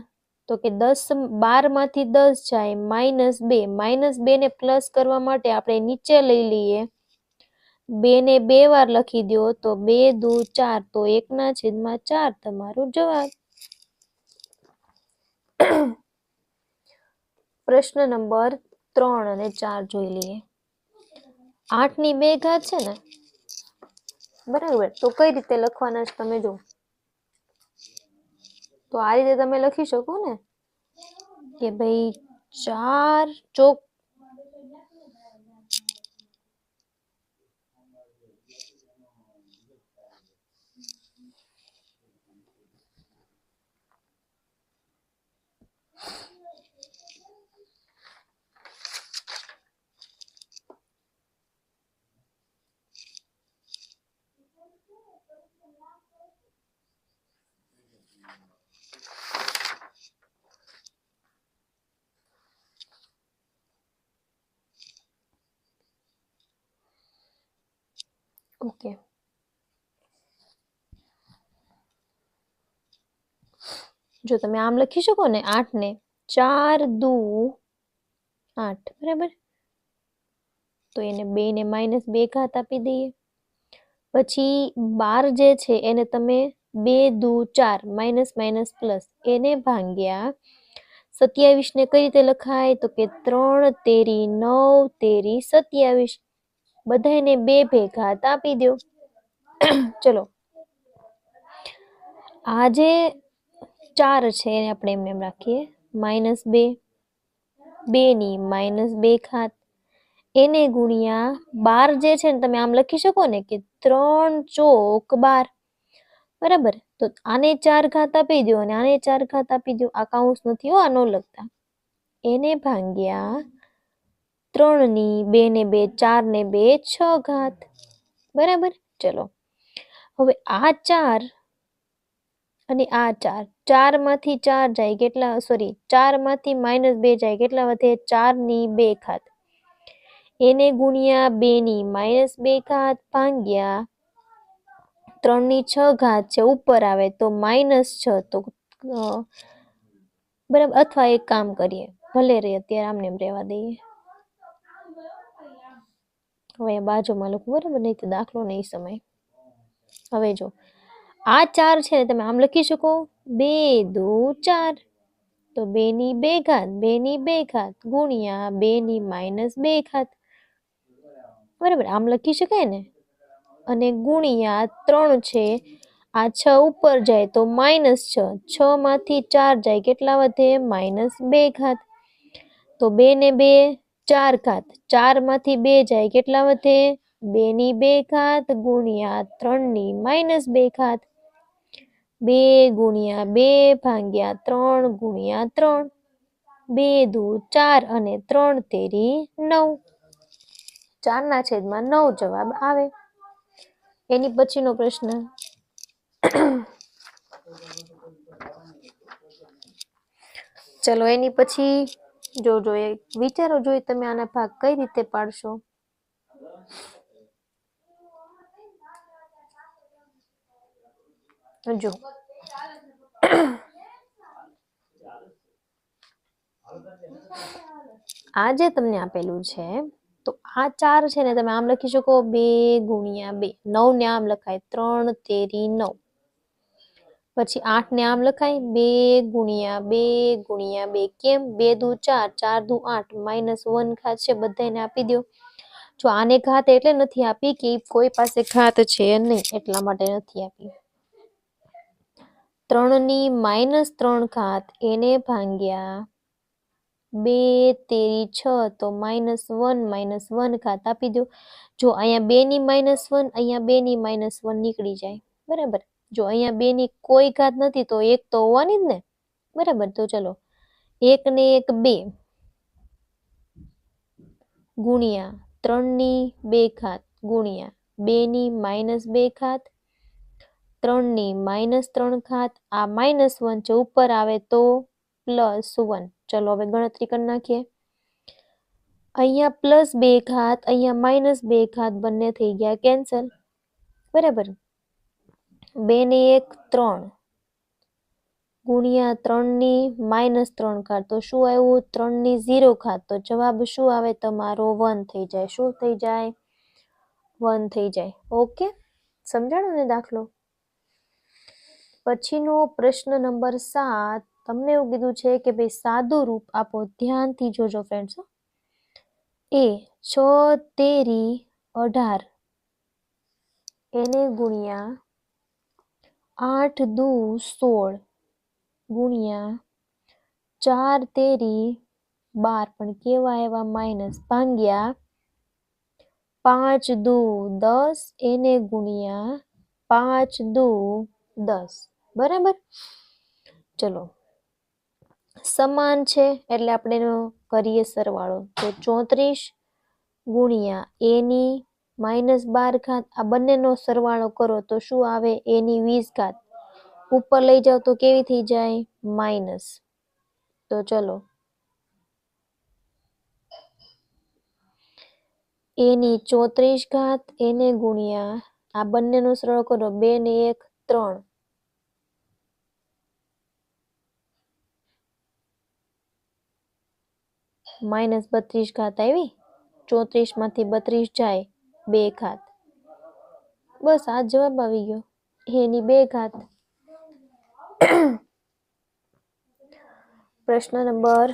[SPEAKER 1] તો કે 12 માંથી 10 જાય -2 -2 ને પ્લસ કરવા માટે આપણે નીચે લઈ લઈએ 2 ને 2 વાર લખી દો તો 2 દુ 4 તો 1/4 તમારો જવાબ. પ્રશ્ન નંબર 3 અને 4 જોઈ લઈએ. 8 ની 2 ઘાત છે ને, બરાબર, તો કઈ રીતે લખવાના છે તમે જો. તો આ રીતે તમે લખી શકો ને કે ભાઈ 4 ચોક ઓકે. જો તમે આમ લખી શકો ને 8 ને 4 દુ 8, બરાબર, તો એને 2 ને -2 ઘાત આપી દઈએ. પછી 12 જે છે એને તમે 2 દુ 4 માઇનસ માઇનસ પ્લસ એને ભાગ્યા 27 ને કઈ રીતે લખાય? તો કે 3 તેરી 9 તેરી 27, બધાને 2 ભેગા આપી દો. ચલો, આ જે 4 છે એને આપણે એમને એમ રાખીએ -2, 2 ની -2 ઘાત એને ગુણ્યા 12 જે છે ને તમે આમ લખી શકો ને કે 3 ચોક 12, બરાબર, તો આને 4 ઘાત આપી દો અને આને 4 ઘાત આપી દો. આ કાઉન્સ નથી હો, આ ન લખતા. એને ભાગ્યા 3 ની 2 ને 2 4 ને 2 6 ઘાત, બરાબર. ચલો, હવે આ 4 અને આ 4, 4 માંથી 4 જાય કેટલા? સોરી, 4 માંથી -2 જાય કેટલા વધે? 4 ની 2 ઘાત એને ગુણ્યા 2 ની -2 ઘાત ભાગ્યા 3 ની 6 ઘાત છે ઉપર આવે તો -6, તો બરાબર. અથવા એક કામ કરીએ, ભલે રે અત્યારે આમને એમ રહેવા દઈએ. હવે બાજુમાં લખું, બરાબર, નહીં તો દાખલો નહીં સમય. હવે જો આ 4 છે ને તમે આમ લખી શકો 2 દુ 4, તો 2 ની 2 ઘાત 2 ની 2 ઘાત ગુણ્યા 2 ની -2 ઘાત, બરાબર, આમ લખી શકાય ને. અને ગુણ્યા 3 છે, આ 6 ઉપર જાય તો -6, 6 માંથી 4 જાય કેટલા વધે? -2 ઘાત, તો 2 ને 2 4 ઘાત, 4 માંથી 2 જાય કેટલા વધે? 2 ની 2 ઘાત ગુણ્યા 3 ની -2 ઘાત, 2 ગુણ્યા 2 ભાગ્યા 3 ગુણ્યા 3, 2 દુ 4 અને 3 તેરી 9, 4/9 જવાબ આવે. એની પછીનો પ્રશ્ન, ચલો એની પછી જો વિચારો જોઈ તમે આના ભાગ કઈ રીતે પાડશો. જો આ જે તમને આપેલું છે તો આ 4 છે ને તમે આમ લખી શકો 2 ગુણ્યા 2, 9 ને આમ લખાય 3 તેરી 9, પછી 8 ને આમ લખાય 2 ગુણ્યા 2 ગુણ્યા 2, કેમ? 2 દુ 4, 4 દુ 8, -1 ઘાત છે બધાને આપી દો. જો આને ઘાત એટલે નથી આપી કે કોઈ પાસે ઘાત છે નહીં, એટલા માટે નથી આપી. 3 ની -3 ઘાત એને ભાગ્યા 2 તેરી 6, તો -1 ઘાત આપી દો. જો અહીંયા 2 ની -1, અહીંયા 2 ની -1 નીકળી જાય, બરાબર. જો અહીંયા 2 ની કોઈ ઘાત નથી તો 1 તો હોવાની જ ને, બરાબર. તો ચલો 1 ને 1 2 ગુણ્યા 3 ની 2 ઘાત ગુણ્યા 2 ની -2 ઘાત 3 ની -3 ઘાત, આ -1 છે ઉપર આવે તો +1. ચલો હવે ગણતરી કરી નાખીએ. અહીંયા +2 અહીંયા -2 બંને થઈ ગયા કેન્સલ, બરાબર. 2 ને 1 3 ગુણ્યા 3 ની -3 તો શું આવ્યું? 3 ની 0 તો જવાબ શું આવે તમારો? 1 થઈ જાય. શું થઈ જાય? 1 થઈ જાય. ઓકે, સમજાણો ને દાખલો? પછીનો પ્રશ્ન નંબર 7, તમને એવું કીધું છે કે ભાઈ સાદું રૂપ આપો. ધ્યાનથી જોજો ફ્રેન્ડ્સ. એ 6 તેરી 18 એને ગુણ્યા 8 દુ 16 ગુણ્યા 4 તેરી 12 પણ કેવા આવ્યા? માઇનસ, ભાગ્યા 5 દુ 10 એને ગુણ્યા 5 દુ 10, બરાબર. ચલો, સમાન છે એટલે આપણે એનો કરીએ સરવાળો. તો 34 ગુણ્યા a ની -12 આ બંનેનો સરવાળો કરો તો શું આવે? a ની 20 ઉપર લઈ જાવ તો કેવી થઈ જાય? માઇનસ. તો ચલો, a ની 34 એને ગુણ્યા આ બંનેનો સરવાળો કરો. 2 ને 1 3 -32 આવી. 34 માંથી 32 જાય 2 બસ આ જવાબ આવી ગયો. એની 2 પ્રશ્ન નંબર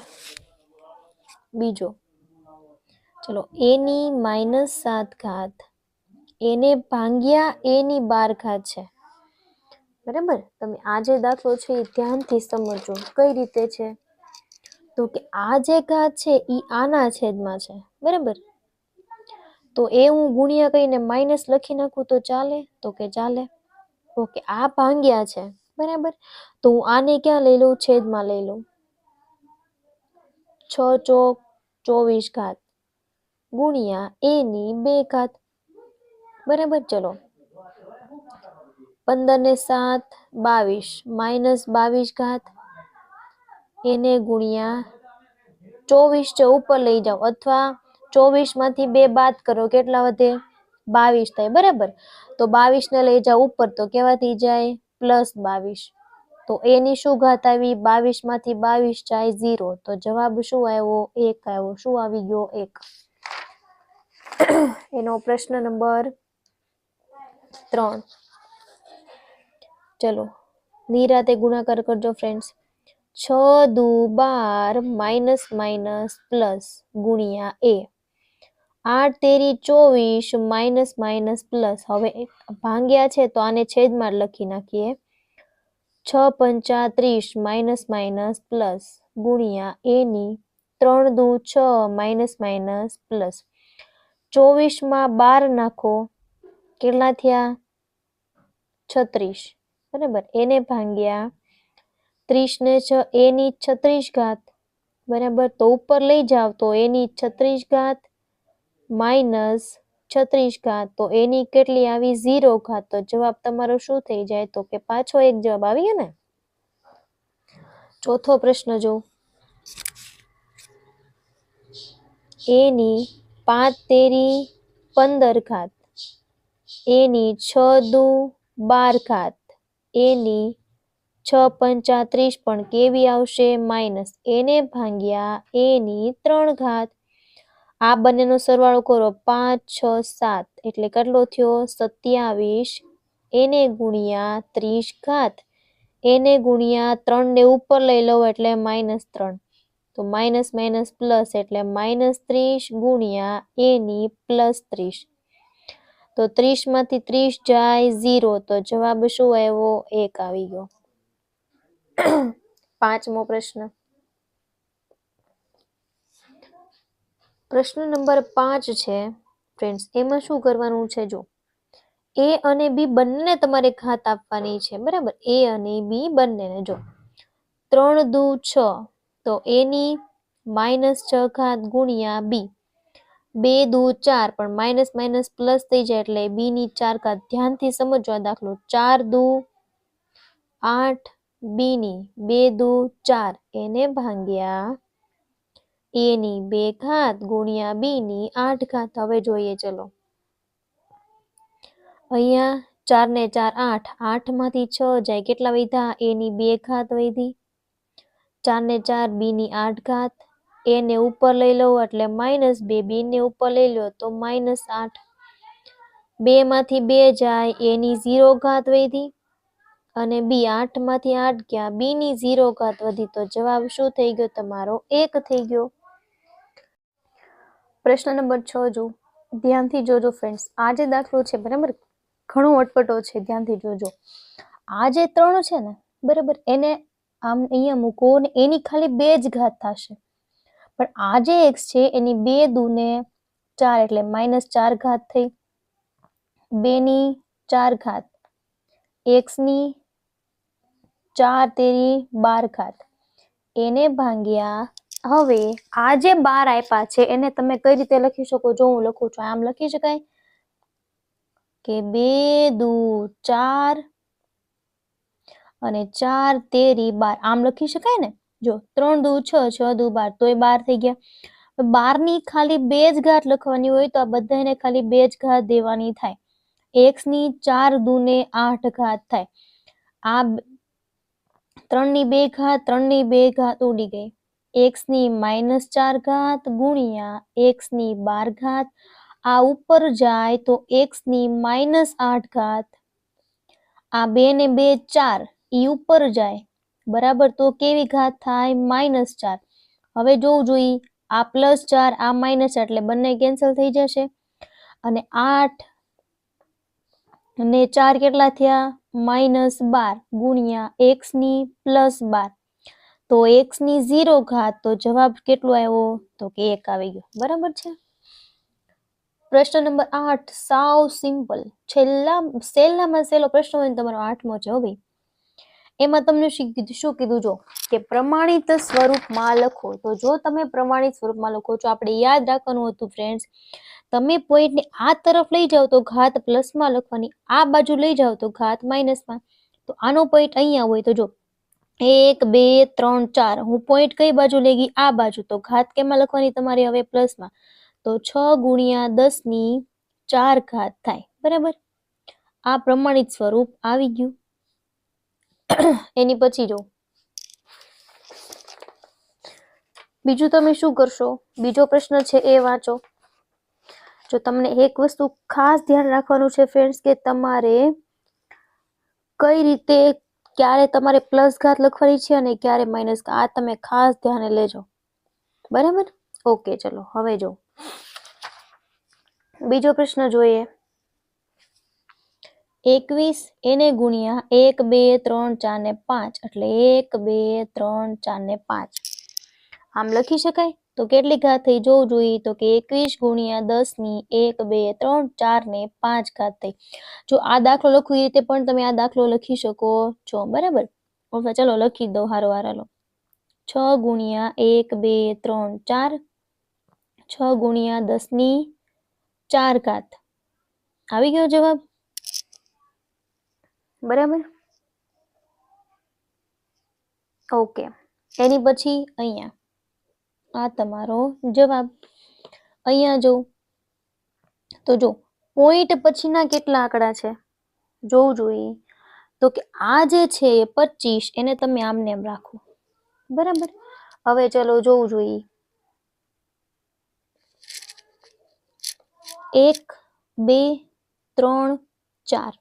[SPEAKER 1] બીજો. ચલો, a ની -7 એને ભાગ્યા a ની 12 છે, બરાબર. તમે આ જે દાખલો છે એ ધ્યાનથી સમજો કઈ રીતે છે. તો કે આ જે ઘાત છે એ આના છેદમાં છે, બરાબર. તો એ હું ગુણ્યા કહીને માઇનસ લખી નાખું તો ચાલે? તો કે ચાલે. ઓકે, આ ભાગ્યા છે, બરાબર. તો હું આને ક્યાં લઈ લઉં? છેદમાં લઈ લઉં. 6 ચોક 24 ગુણ્યા a ની 2 બરાબર. ચલો, 15 ને 7 22 -22 એને ગુણ્યા 24 છે ઉપર લઈ જાઓ, અથવા 24 માંથી 2 બાદ કરો, કેટલા વધે? 22 થાય, બરાબર. તો 22 ને લઈ જાઓ ઉપર તો કેવા થઈ જાય? +22. તો a ની શું ઘાત આવી? 22 માંથી 22 જાય 0 તો જવાબ શું આવ્યો? 1 આવ્યો. શું આવી ગયો? 1. એનો પ્રશ્ન નંબર 3. ચલો, નિરાતે ગુણાકાર કરજો ફ્રેન્ડ્સ. 6 દુ 12 પ્લસ ગુણ્યા a 8 તેરી 24 પ્લસ. હવે ભાગ્યા છે તો આને છેદમાં લખી નાખીએ. 6 પંચા 30 પ્લસ ગુણ્યા a ની 3 દુ 6 પ્લસ 24 માં 12 નાખો, કેટલા થયા? 36, બરાબર. એને ભાગ્યા 30 ને 6 a ની 36 બરાબર. તો ઉપર લઈ જાવ તો a ની 36 માઇનસ 36 તો એની કેટલી આવી? 0 તો જવાબ તમારો શું થઈ જાય? તો કે પાછો એક જવાબ આવી ગયો ને. ચોથો પ્રશ્ન જો. a ની 5 તેરી 15 a ની 6 દુ 12 a ની 6 પંચા 30 પણ કેવી આવશે? માઇનસ. એને ભાગ્યા a ની 3 આ બંનેનો સરવાળો કરો. 5 6 7 એટલે કેટલો થયો? 27 એને ગુણ્યા 30 એને ગુણ્યા 3 ને ઉપર લઈ લો એટલે -3 તો માઇનસ માઇનસ પ્લસ એટલે -30 ગુણ્યા a ની +30 તો 30 માંથી 30 જાય 0 તો જવાબ શું આવ્યો? 1 આવી ગયો. પાંચમો પ્રશ્ન. પ્રશ્ન નંબર 5 છે ફ્રેન્ડ્સ. એમાં શું કરવાનું છે? જો, a અને b બંને તમારે ઘાત આપવાની છે, બરાબર. a અને b બંનેને. જો 3 દુ 6 તો a ની -6 ગુણ્યા b 2 દુ 4 પણ માઇનસ માઇનસ પ્લસ થઈ જાય એટલે b ની 4 ધ્યાનથી સમજો આ દાખલો. 4 દુ 8 b ની 2 દુ 4 એને ભાગ્યા a ની 2 ઘાત ગુણ્યા b ની 8 ઘાત. હવે જોઈએ ચલો. અહીંયા 4 ને 4 8, 8 માંથી 6 જાય, કેટલા વધ્યા? a ની 2 ઘાત વધી. 4 ને 4 b ની 8 ઘાત, a ને ઉપર લઈ લો એટલે -2, b ને ઉપર લઈ લો તો -8. 2 માંથી 2 જાય, a ની 0 ઘાત વધી અને b 8 માંથી 8 ગયા, b ની 0 ઘાત વધી. તો જવાબ શું થઈ ગયો તમારો? 1 થઈ ગયો. પ્રશ્ન નંબર 6 જો, ધ્યાનથી જોજો ફ્રેન્ડ્સ. આ જે દાખલો છે બરાબર, ઘણો અટપટો છે, ધ્યાનથી જોજો. આ જે 3 છે ને બરાબર, એને આમ અહીંયા મૂકો ને એની ખાલી 2 જ ઘાત થશે. પણ આ જે x છે એની 2 દૂને 4 એટલે -4 ઘાત થઈ. 2 ની 4 ઘાત, x ની 4 તેરી 12 ઘાત, એને ભાગ્યા. હવે આ જે 12 આપ્યા છે એને તમે કઈ રીતે લખી શકો? જો હું લખું છું, આમ લખી શકાય કે 2 દુ 4 અને 4 તેરી 12, આમ લખી શકાય ને? જો 3 દુ 6, 6 દુ 12, તોય 12 થઈ ગયા. 12 ની ખાલી 2 જ ઘાત લખવાની હોય તો આ બધાને ખાલી 2 જ ઘાત દેવાની થાય. x ની 4 દુને 8 ઘાત થાય. આ 3 ની 2 ઘાત, 3 ની 2 ઘાત ઉડી ગઈ. x ની -4 ઘાત ગુણ્યા x ની 12 ઘાત, આ ઉપર જાય તો x ની -8 ઘાત. આ 2 ને 2 4, ઈ ઉપર જાય બરાબર, તો કેવી ઘાત થાય? -4. હવે જોવું જોઈએ, આ +4 આ -4 એટલે બંને કેન્સલ થઈ જશે અને 8 ને 4 કેટલા થયા? -12 ગુણ્યા x ની +12, તો x ની 0 ઘાત. તો જવાબ કેટલો આવ્યો? તો કે 1 આવી ગયો. બરાબર છે. પ્રશ્ન નંબર 8 સાવ સિમ્પલ, સહેલામાં સહેલો પ્રશ્ન હોય તમારો 8મો છે ભાઈ. એમાં તમને શું કીધું? જો કે પ્રમાણિત સ્વરૂપમાં લખો. તો જો તમે પ્રમાણિત સ્વરૂપમાં લખો છો, આપણે યાદ રાખવાનું હતું ફ્રેન્ડ્સ, તમે પોઈન્ટને આ તરફ લઈ જાઓ તો ઘાત પ્લસમાં લખવાની, આ બાજુ લઈ જાઓ તો ઘાત માઇનસમાં. તો આનો પોઈન્ટ અહીંયા હોય તો જો 1 2 3 4, હું પોઈન્ટ કઈ બાજુ લઈ ગઈ? આ બાજુ, તો ઘાત કેમાં લખવાની તમારી હવે? પ્લસમાં. તો 6 ગુણ્યા 10 ની 4 ઘાત થાય. બરાબર, આ પ્રમાણિત સ્વરૂપ આવી ગયું. એની પછી જો બીજું તમે શું કરશો? બીજો પ્રશ્ન છે એ વાંચો. જો તમને એક વસ્તુ ખાસ ધ્યાન રાખવાનું છે ફ્રેન્ડ્સ, કે તમારે કઈ રીતે, ક્યારે તમારે પ્લસ ઘાત લખવાની છે અને ક્યારે માઇનસ. આ તમે ખાસ ધ્યાને લેજો. બરાબર, ઓકે. ચલો હવે જો બીજો પ્રશ્ન જોઈએ. 21 એને ગુણ્યા 1 2 3 4 ને 5 એટલે 1 2 3 4 ને 5, આમ લખી શકાય. તો કેટલી ઘાત થઈ જોવું જોઈએ, તો કે 21 ગુણ્યા 10 ની 1 2 3 4 ને 5 ઘાત થઈ. જો આ દાખલો લખું એ રીતે પણ તમે આ દાખલો લખી શકો છો. બરાબર, હવે ચલો લખી દો હારો હાલો. 6 ગુણ્યા 1 2 3 4, 6 ગુણ્યા 10 ની 4 ઘાત. આવી ગયો જવાબ. બરાબર, ઓકે. એની પછી અહીંયા આ તમારો જવાબ. અહીંયા જો તો જો પોઈન્ટ પછીના કેટલા આંકડા છે જોવું જોઈએ. તો કે આ જે છે 25, એને તમે આમને એમ રાખો. બરાબર, હવે ચલો જોવું જોઈએ. 1 2 3 4,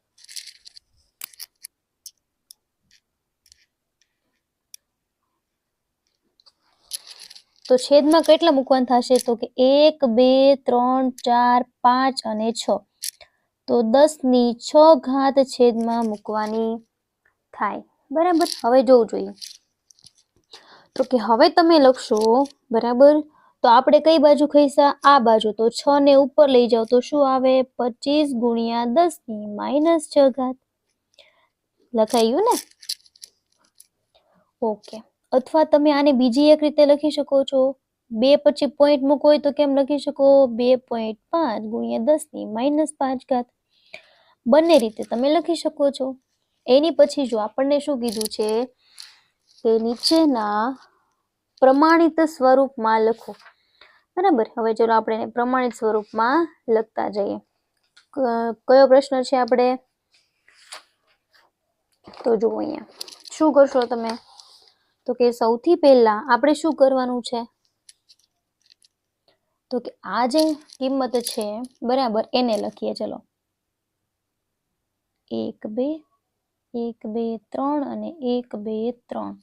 [SPEAKER 1] તો છેદમાં કેટલા મૂકવાના થશે? તો કે 1 2 3 4 5 અને 6, તો 10 ની 6 ઘાત છેદમાં મૂકવાની થાય. બરાબર, હવે જોવું જોઈએ. તો કે હવે તમે લખશો બરાબર, તો આપણે કઈ બાજુ ખઈસા? આ બાજુ. તો 6 ને ઉપર લઈ જાઓ તો શું આવે? 25 ગુણ્યા 10 ની -6 ઘાત. લખાઈ ગયું ને? ઓકે. અથવા તમે આને બીજી એક રીતે લખી શકો છો. 2 પછી પોઈન્ટ મૂકો હોય તો કેમ લખી શકો? 2.5 ગુણ્યા 10 ની -5 ઘાત. બંને રીતે તમે લખી શકો છો. એની પછી જો આપણને શું કીધું છે કે નીચેના પ્રમાણિત સ્વરૂપમાં લખો. બરાબર. હવે ચલો આપણે એને પ્રમાણિત સ્વરૂપમાં લખતા જઈએ. કયો પ્રશ્ન છે આપણે? તો જુઓ અહીંયા શું કરશો તમે? તો કે સૌથી પહેલા આપણે શું કરવાનું છે? તો કે આ જે કિંમત છે બરાબર એને લખીએ. ચલો 1 2 1 2 3 અને 1 2 3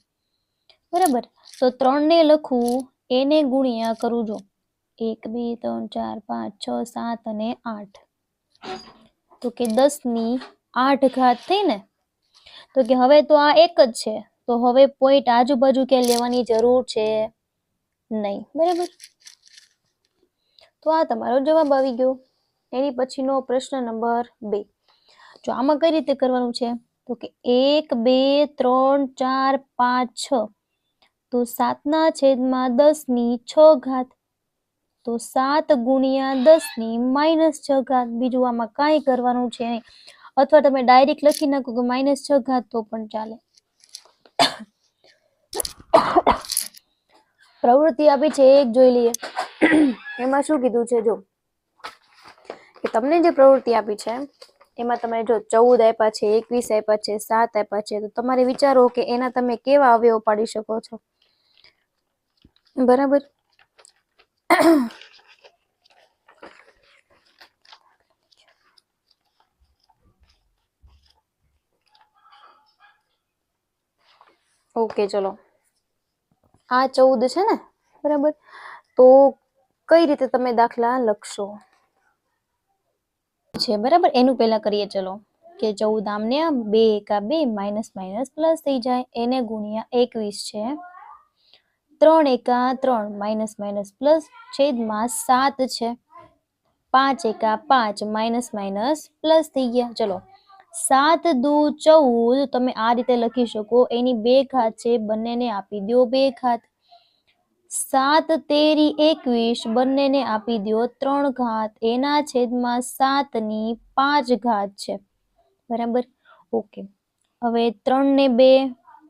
[SPEAKER 1] બરાબર. તો 3 ને લખવું એને ગુણ્યા કરું જો 1 2 3 4 5 6 7 અને 8. તો કે 10 ની 8 ઘાત થઈ ને. તો કે હવે તો આ એક જ છે, તો હવે પોઈન્ટ આજુબાજુ ક્યાંય લેવાની જરૂર છે નહીં. બરાબર. તો આ તમારો જવાબ આવી ગયો. એની પછીનો પ્રશ્ન નંબર 2. જો આમાં કઈ રીતે કરવાનું છે? તો કે 1 2 3 4 5 6 તો 7 ના છેદમાં 10 ની 6 ઘાત. તો 7 ગુણ્યા 10 ની -6 ઘાત. બીજું આમાં કાંઈ કરવાનું છે નહીં. અથવા તમે ડાયરેક્ટ લખી નાખો કે -6 ઘાત તો પણ ચાલે. પ્રવૃત્તિ આપી છે એક જોઈ લઈએ. એમાં શું કીધું છે? જો કે તમને જે પ્રવૃત્તિ આપી છે એમાં તમે જો 14 આપ્યા છે, 21 આપ્યા છે, 7 આપ્યા છે, તો તમારે વિચારો કે એના તમે કેવા અવયવ પાડી શકો છો. બરાબર. ઓકે ચલો આ 14 છે ને. બરાબર. તો કઈ રીતે તમે દાખલા લખશો છે? બરાબર. એનું પહેલા કરીએ. ચલો કે 14 આમને આમ 2 એકા 2 માઇનસ માઇનસ પ્લસ થઈ જાય એને ગુણ્યા 21 છે. 3 એકા 3 માઇનસ માઇનસ પ્લસ છેદમાં 7 છે. 5 એકા 5 માઇનસ માઇનસ પ્લસ થઈ ગયા. ચલો 7 દુ 14 તમે આ રીતે લખી શકો. એની 2 ઘાત છે, બંનેને આપી દો 2 ઘાત. 7 તેરી 21 બંનેને આપી દો 3 ઘાત. એના છેદમાં 7 ની 5 ઘાત છે. બરાબર. ઓકે. હવે 3 ને 2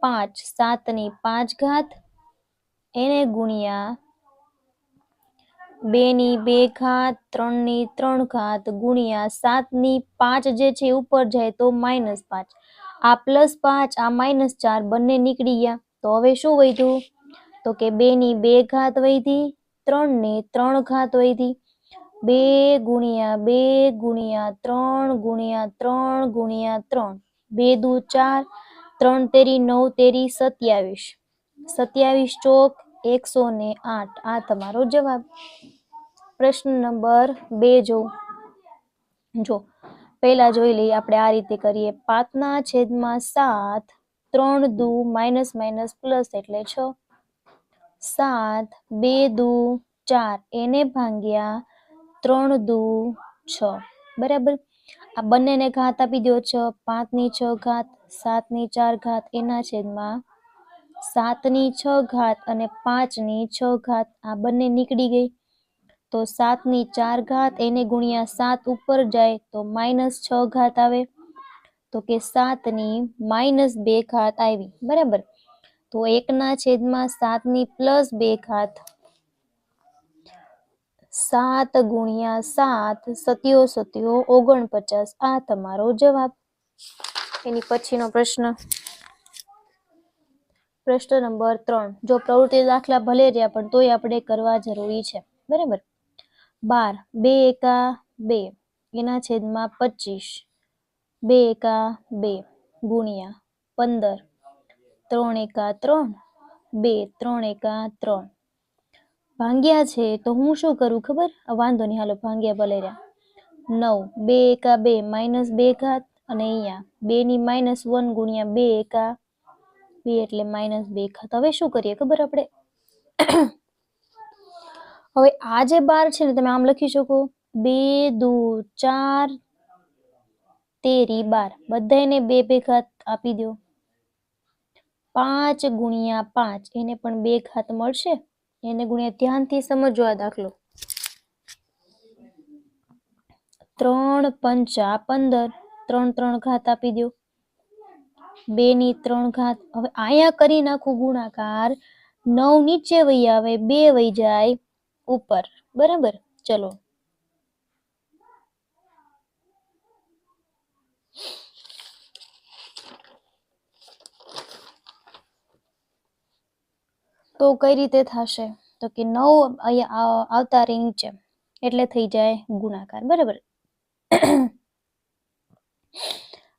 [SPEAKER 1] 5 7 ની 5 ઘાત એને ગુણ્યા 2 ની 2 ઘાત 3 ની 3 ઘાત ગુણ્યા 7 ની 5 જે છે ઉપર જાય તો -5. આ +5 આ -4 બંને નીકળી ગયા. તો હવે શું વધ્યું? તો કે 2 ની 2 ઘાત વધી, 3 ની 3 ઘાત વધી. 2 ગુણ્યા 2 ગુણ્યા 3 ગુણ્યા 3 ગુણ્યા 3 2 દુ 4 3 તેરી 9 તેરી 27 27 ચોક 108. આ તમારો જવાબ. પ્રશ્ન નંબર 2 જો પહેલા જોઈ લઈએ. આપણે આ રીતે કરીએ. 5 ના છેદમાં 7 3 દુ માઇનસ માઇનસ પ્લસ એટલે 6. 7 2 દુ 4 એને ભાગ્યા 3 દુ 6. બરાબર. આ બંનેને ઘાત આપી દો 6. 5 ની 6 ઘાત 7 ની 4 ઘાત એના છેદમાં 7 ની 6 ઘાત અને 5 ની 6 ઘાત આ બંને નીકળી ગઈ. તો 7 ની 4 ઘાત એને ગુણ્યા 7 ઉપર જાય તો -6 ઘાત આવે. તો કે 7 ની -2 ઘાત આવી. બરાબર. તો 1 ના છેદમાં 7 ની +2 ઘાત 7 ગુણ્યા 7 સત્યો 49. આ તમારો જવાબ. એની પછીનો પ્રશ્ન નંબર 3. જો પ્રવૃત્તિ દાખલા ભલે રહ્યા પણ તોય આપણે કરવા જરૂરી છે. બરાબર. 12 2 એકા 2 એના છેદમાં 25 2 એકા 2 ગુણ્યા 15 3 એકા 3 2 3 એકા 3 ભાંગ્યા છે. તો હું શું કરું ખબર? વાંધો નહીં, હાલો ભાંગ્યા ભલે રહ્યા. 9 2 એકા 2 -2 ઘાત અને અહીંયા 2 ની -1 ગુણ્યા 2 એકા 2 એટલે -2 ઘાત. હવે શું કરીએ ખબર આપણે? હવે આ જે 12 છે ને તમે આમ લખી શકો 2 દુ 4 તેરી 12 બધાને 2 ઘાત આપી દો. 5 ગુણ્યા 5 એને પણ 2 ઘાત મળશે. એને ગુણ્યા ધ્યાનથી સમજો આ દાખલો. 3 પંચા 15 3 ઘાત આપી દો. 2 ની 3 ઘાત. હવે અહીંયા કરી નાખું ગુણાકાર 9 નીચે વહી આવે, 2 વહી જાય ઉપર. બરાબર. ચલો તો કઈ રીતે થશે? તો કે 9 અહીંયા આવતા રહે નીચે એટલે થઈ જાય ગુણાકાર. બરાબર.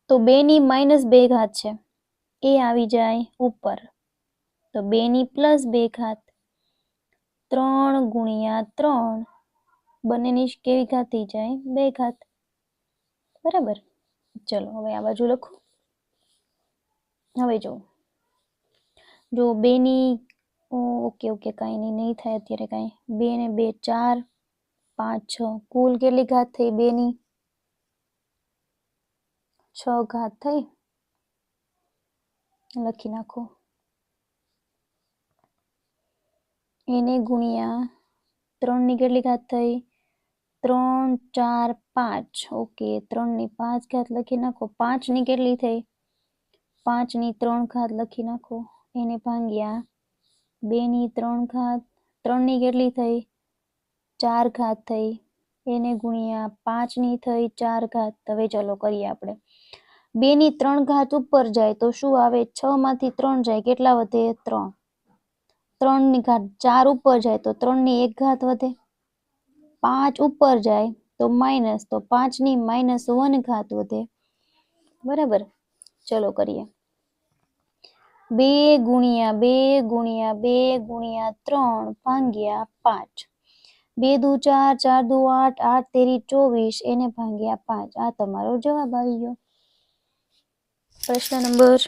[SPEAKER 1] તો 2 ની -2 ઘાત છે એ આવી જાય ઉપર. તો 2 ની +2 ઘાત 3 ગુણ્યા 3 બંનેની કેવી ઘાત થઈ જાય? 2 ઘાત. બરાબર. ચલો હવે આ બાજુ લખો. હવે જો 2 ની ઓકે કાંઈ નહીં થાય અત્યારે કાંઈ. 2 ને 2 4 5 6 કુલ કેટલી ઘાત થઈ? 2 ની 6 ઘાત થઈ. લખી નાખો. એને ગુણ્યા 3 ની કેટલી ઘાત થઈ? 3 4 5. ઓકે 3 ની 5 ઘાત લખી નાખો. 5 ની કેટલી થઈ? 5 ની 3 ઘાત લખી નાખો. એને ભાગ્યા 2 ની 3 ઘાત. 3 ની કેટલી થઈ? 4 ઘાત થઈ. એને ગુણ્યા 5 ની થઈ 4 ઘાત. હવે ચલો કરીએ આપણે. 2 ની 3 ઘાત ઉપર જાય તો શું આવે? 6 માંથી 3 જાય કેટલા વધે? 3. 3 ની ઘાત 4 ઉપર જાય તો 3 ની 1 ઘાત વધે. 5 ઉપર જાય તો માઇનસ, તો 5 ની -1 ઘાત વધે. બરાબર. ચલો કરીએ. 2 ગુણ્યા 2 ગુણ્યા 2 ગુણ્યા 3 ભાગ્યા 5. 2 દુ 4, 4 દુ 8, 8 તેરી 24. એને ભાગ્યા 5. આ તમારો જવાબ આવી ગયો. પ્રશ્ન નંબર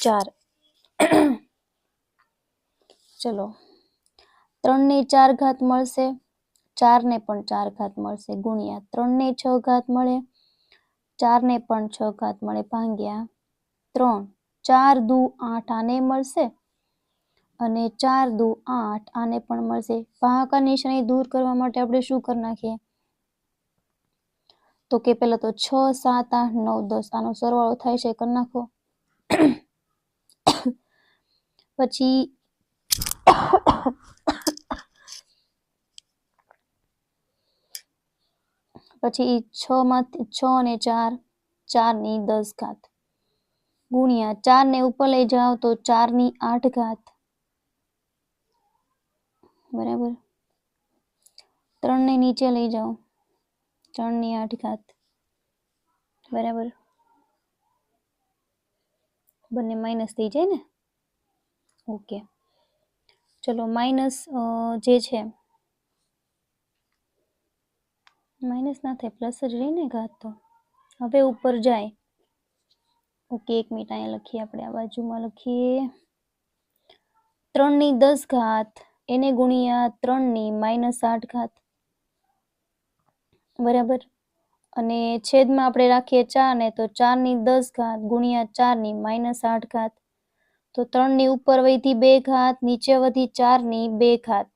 [SPEAKER 1] 4. ચલો 3 ને 4 ઘાત મળશે, 4 ને પણ 4 ઘાત મળશે, ગુણ્યા 3 ને 6 ઘાત મળે, 4 ને પણ 6 ઘાત મળે, ભાગ્યા 3. 4 દુ 8 આને મળશે અને 4 દુ 8 આને પણ મળશે. ભાગાકાર નિશાની દૂર કરવા માટે આપણે શું કરી નાખીએ? તો કે પહેલા તો 6 7 8 9 10 આનો સરવાળો થાય છે કરી નાખો. પછી 6 માંથી 6 અને 4 4 ની 10 ઘાત ગુણ્યા 4 ને ઉપર લઈ જાઓ તો 4 ની 8 ઘાત. બરાબર. 3 ને નીચે લઈ જાઓ 3 ની 8 ઘાત. બરાબર. બંને માઇનસ થઈ જાય ને? ઓકે. ચલો માઇનસ જે છે માઇનસ ના થાય, પ્લસ જ રહી ને ઘાત તો. હવે ઉપર જાય. ઓકે 1 મિનિટ અહીંયા લખીએ આપણે, આ બાજુમાં લખીએ. 3 ની 10 ઘાત એને ગુણ્યા 3 ની -8 ઘાત. બરાબર. અને છેદમાં આપણે રાખીએ 4 ને તો 4 ની 10 ઘાત ગુણ્યા 4 ની -8 ઘાત. તો 3 ની ઉપર વધી 2 ઘાત, નીચે વધી 4 ની 2 ઘાત.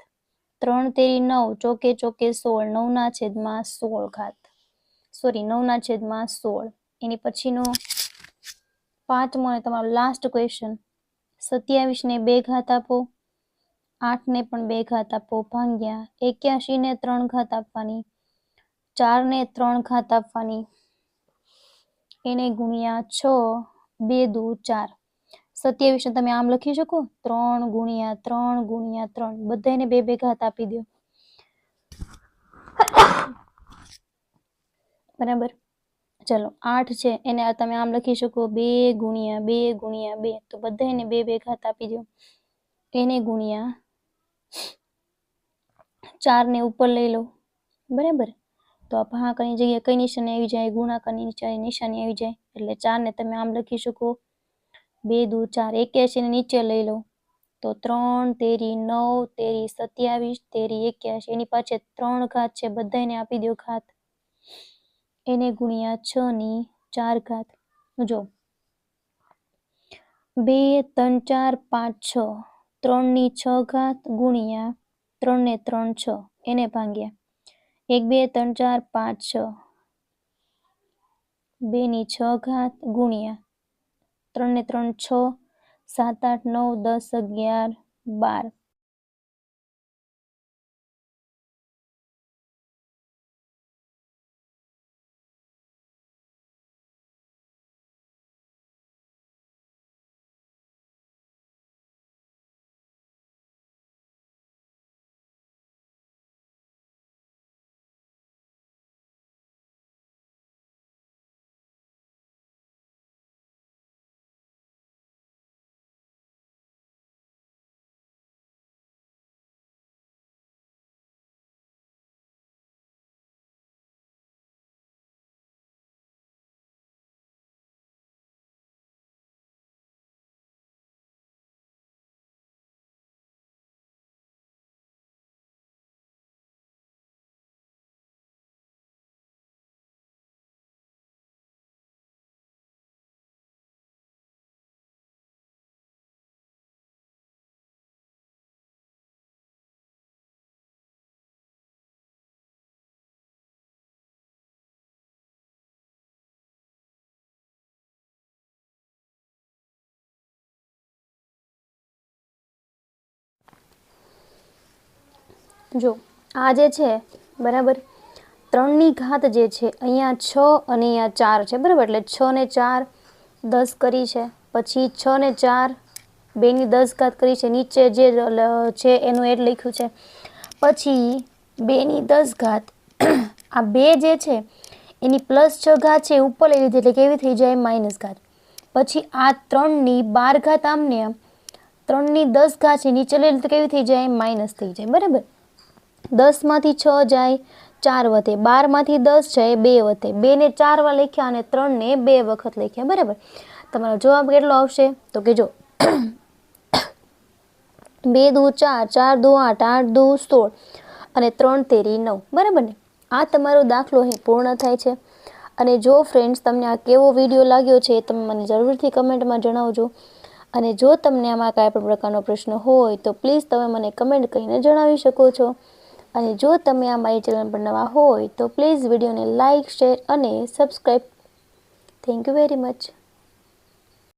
[SPEAKER 1] 3 તેરી 9, ચોકે ચોકે 16, 9 ના છેદમાં 16 ઘાત. સોરી 9 ના છેદમાં 16. એની પછીનો 5મો અને તમારો લાસ્ટ ક્વેશ્ચન. 27 ને 2 ઘાત આપો, 8 ને પણ 2 ઘાત આપો, ભાગ્યા 81 ને 3 ઘાત આપવાની, 4 ને 3 ઘાત આપવાની, એને ગુણ્યા 6, 2 દુ 4. 27 ને તમે આમ લખી શકો 3 ગુણ્યા 3 ગુણ્યા 3, બધાને 2 2 ઘાત આપી દો. બરાબર. ચલો 8 છે એને તમે આમ લખી શકો 2 ગુણ્યા 2 ગુણ્યા 2, તો બધાને 2 2 ઘાત આપી દો. એને ગુણ્યા 4 ને ઉપર લઈ લો. બરાબર. તો આ ભાગાકારની જગ્યાએ કઈ નિશાની આવી જાય? ગુણાકારની નિશાની આવી જાય. એટલે 4 ને તમે આમ લખી શકો 2 દુ 4. 81 ને નીચે લઈ લો તો 3 તેરી 9 તેરી 27 તેરી 81, એની પાછળ 3 ઘાત છે બધાને આપી દો ઘાત. એને ગુણ્યા 6 ની 4 ઘાત. જો 2 3 4 5 6, 3 ની 6 ઘાત ગુણ્યા 3 ને 3 6, એને ભાગ્યા 1 2 3 4 5 6, 2 ની 6 ઘાત ગુણ્યા 3 ને 3 6, 7 8 9 10 11 12. જો આ જે છે બરાબર 3ની ઘાત જે છે અહીંયા 6 અને અહીંયા 4 છે બરાબર, એટલે 6 ને 4 10 કરી છે, પછી 6 ને 4 2ની 10 ઘાત કરી છે, નીચે જે છે એનું એડ લખ્યું છે, પછી 2ની 10 ઘાત આ 2 જે છે એની +6 ઘાત છે ઉપર લઈ લીધી એટલે કેવી થઈ જાય માઇનસ ઘાત, પછી આ 3ની 12 ઘાત આમને આમ 3ની 10 ઘાત છે નીચે લઈ તો કેવી થઈ જાય માઇનસ થઈ જાય બરાબર, 10માંથી 6 જાય 4 વધે, 12માંથી 10 જાય 2 વધે, 2 ને 4 વાર લખ્યા અને 3 ને 2 વખત લખ્યા બરાબર. તમારો જવાબ કેટલો આવશે તો કે જો 2 દુ 4, 4 દુ 8, 8 દુ 16 અને 3 તેરી 9 બરાબર ને. આ તમારો દાખલો અહીં પૂર્ણ થાય છે. અને જો ફ્રેન્ડ્સ તમને આ કેવો વિડીયો લાગ્યો છે એ તમે મને જરૂરથી કમેન્ટમાં જણાવજો. અને જો તમને આમાં કાંઈ પણ પ્રકારનો પ્રશ્ન હોય તો પ્લીઝ તમે મને કમેન્ટ કરીને જણાવી શકો છો. અને જો તમે આ મારી ચેનલ પર નવા હોય તો પ્લીઝ વિડીયોને લાઇક, શેર અને subscribe. Thank you very much.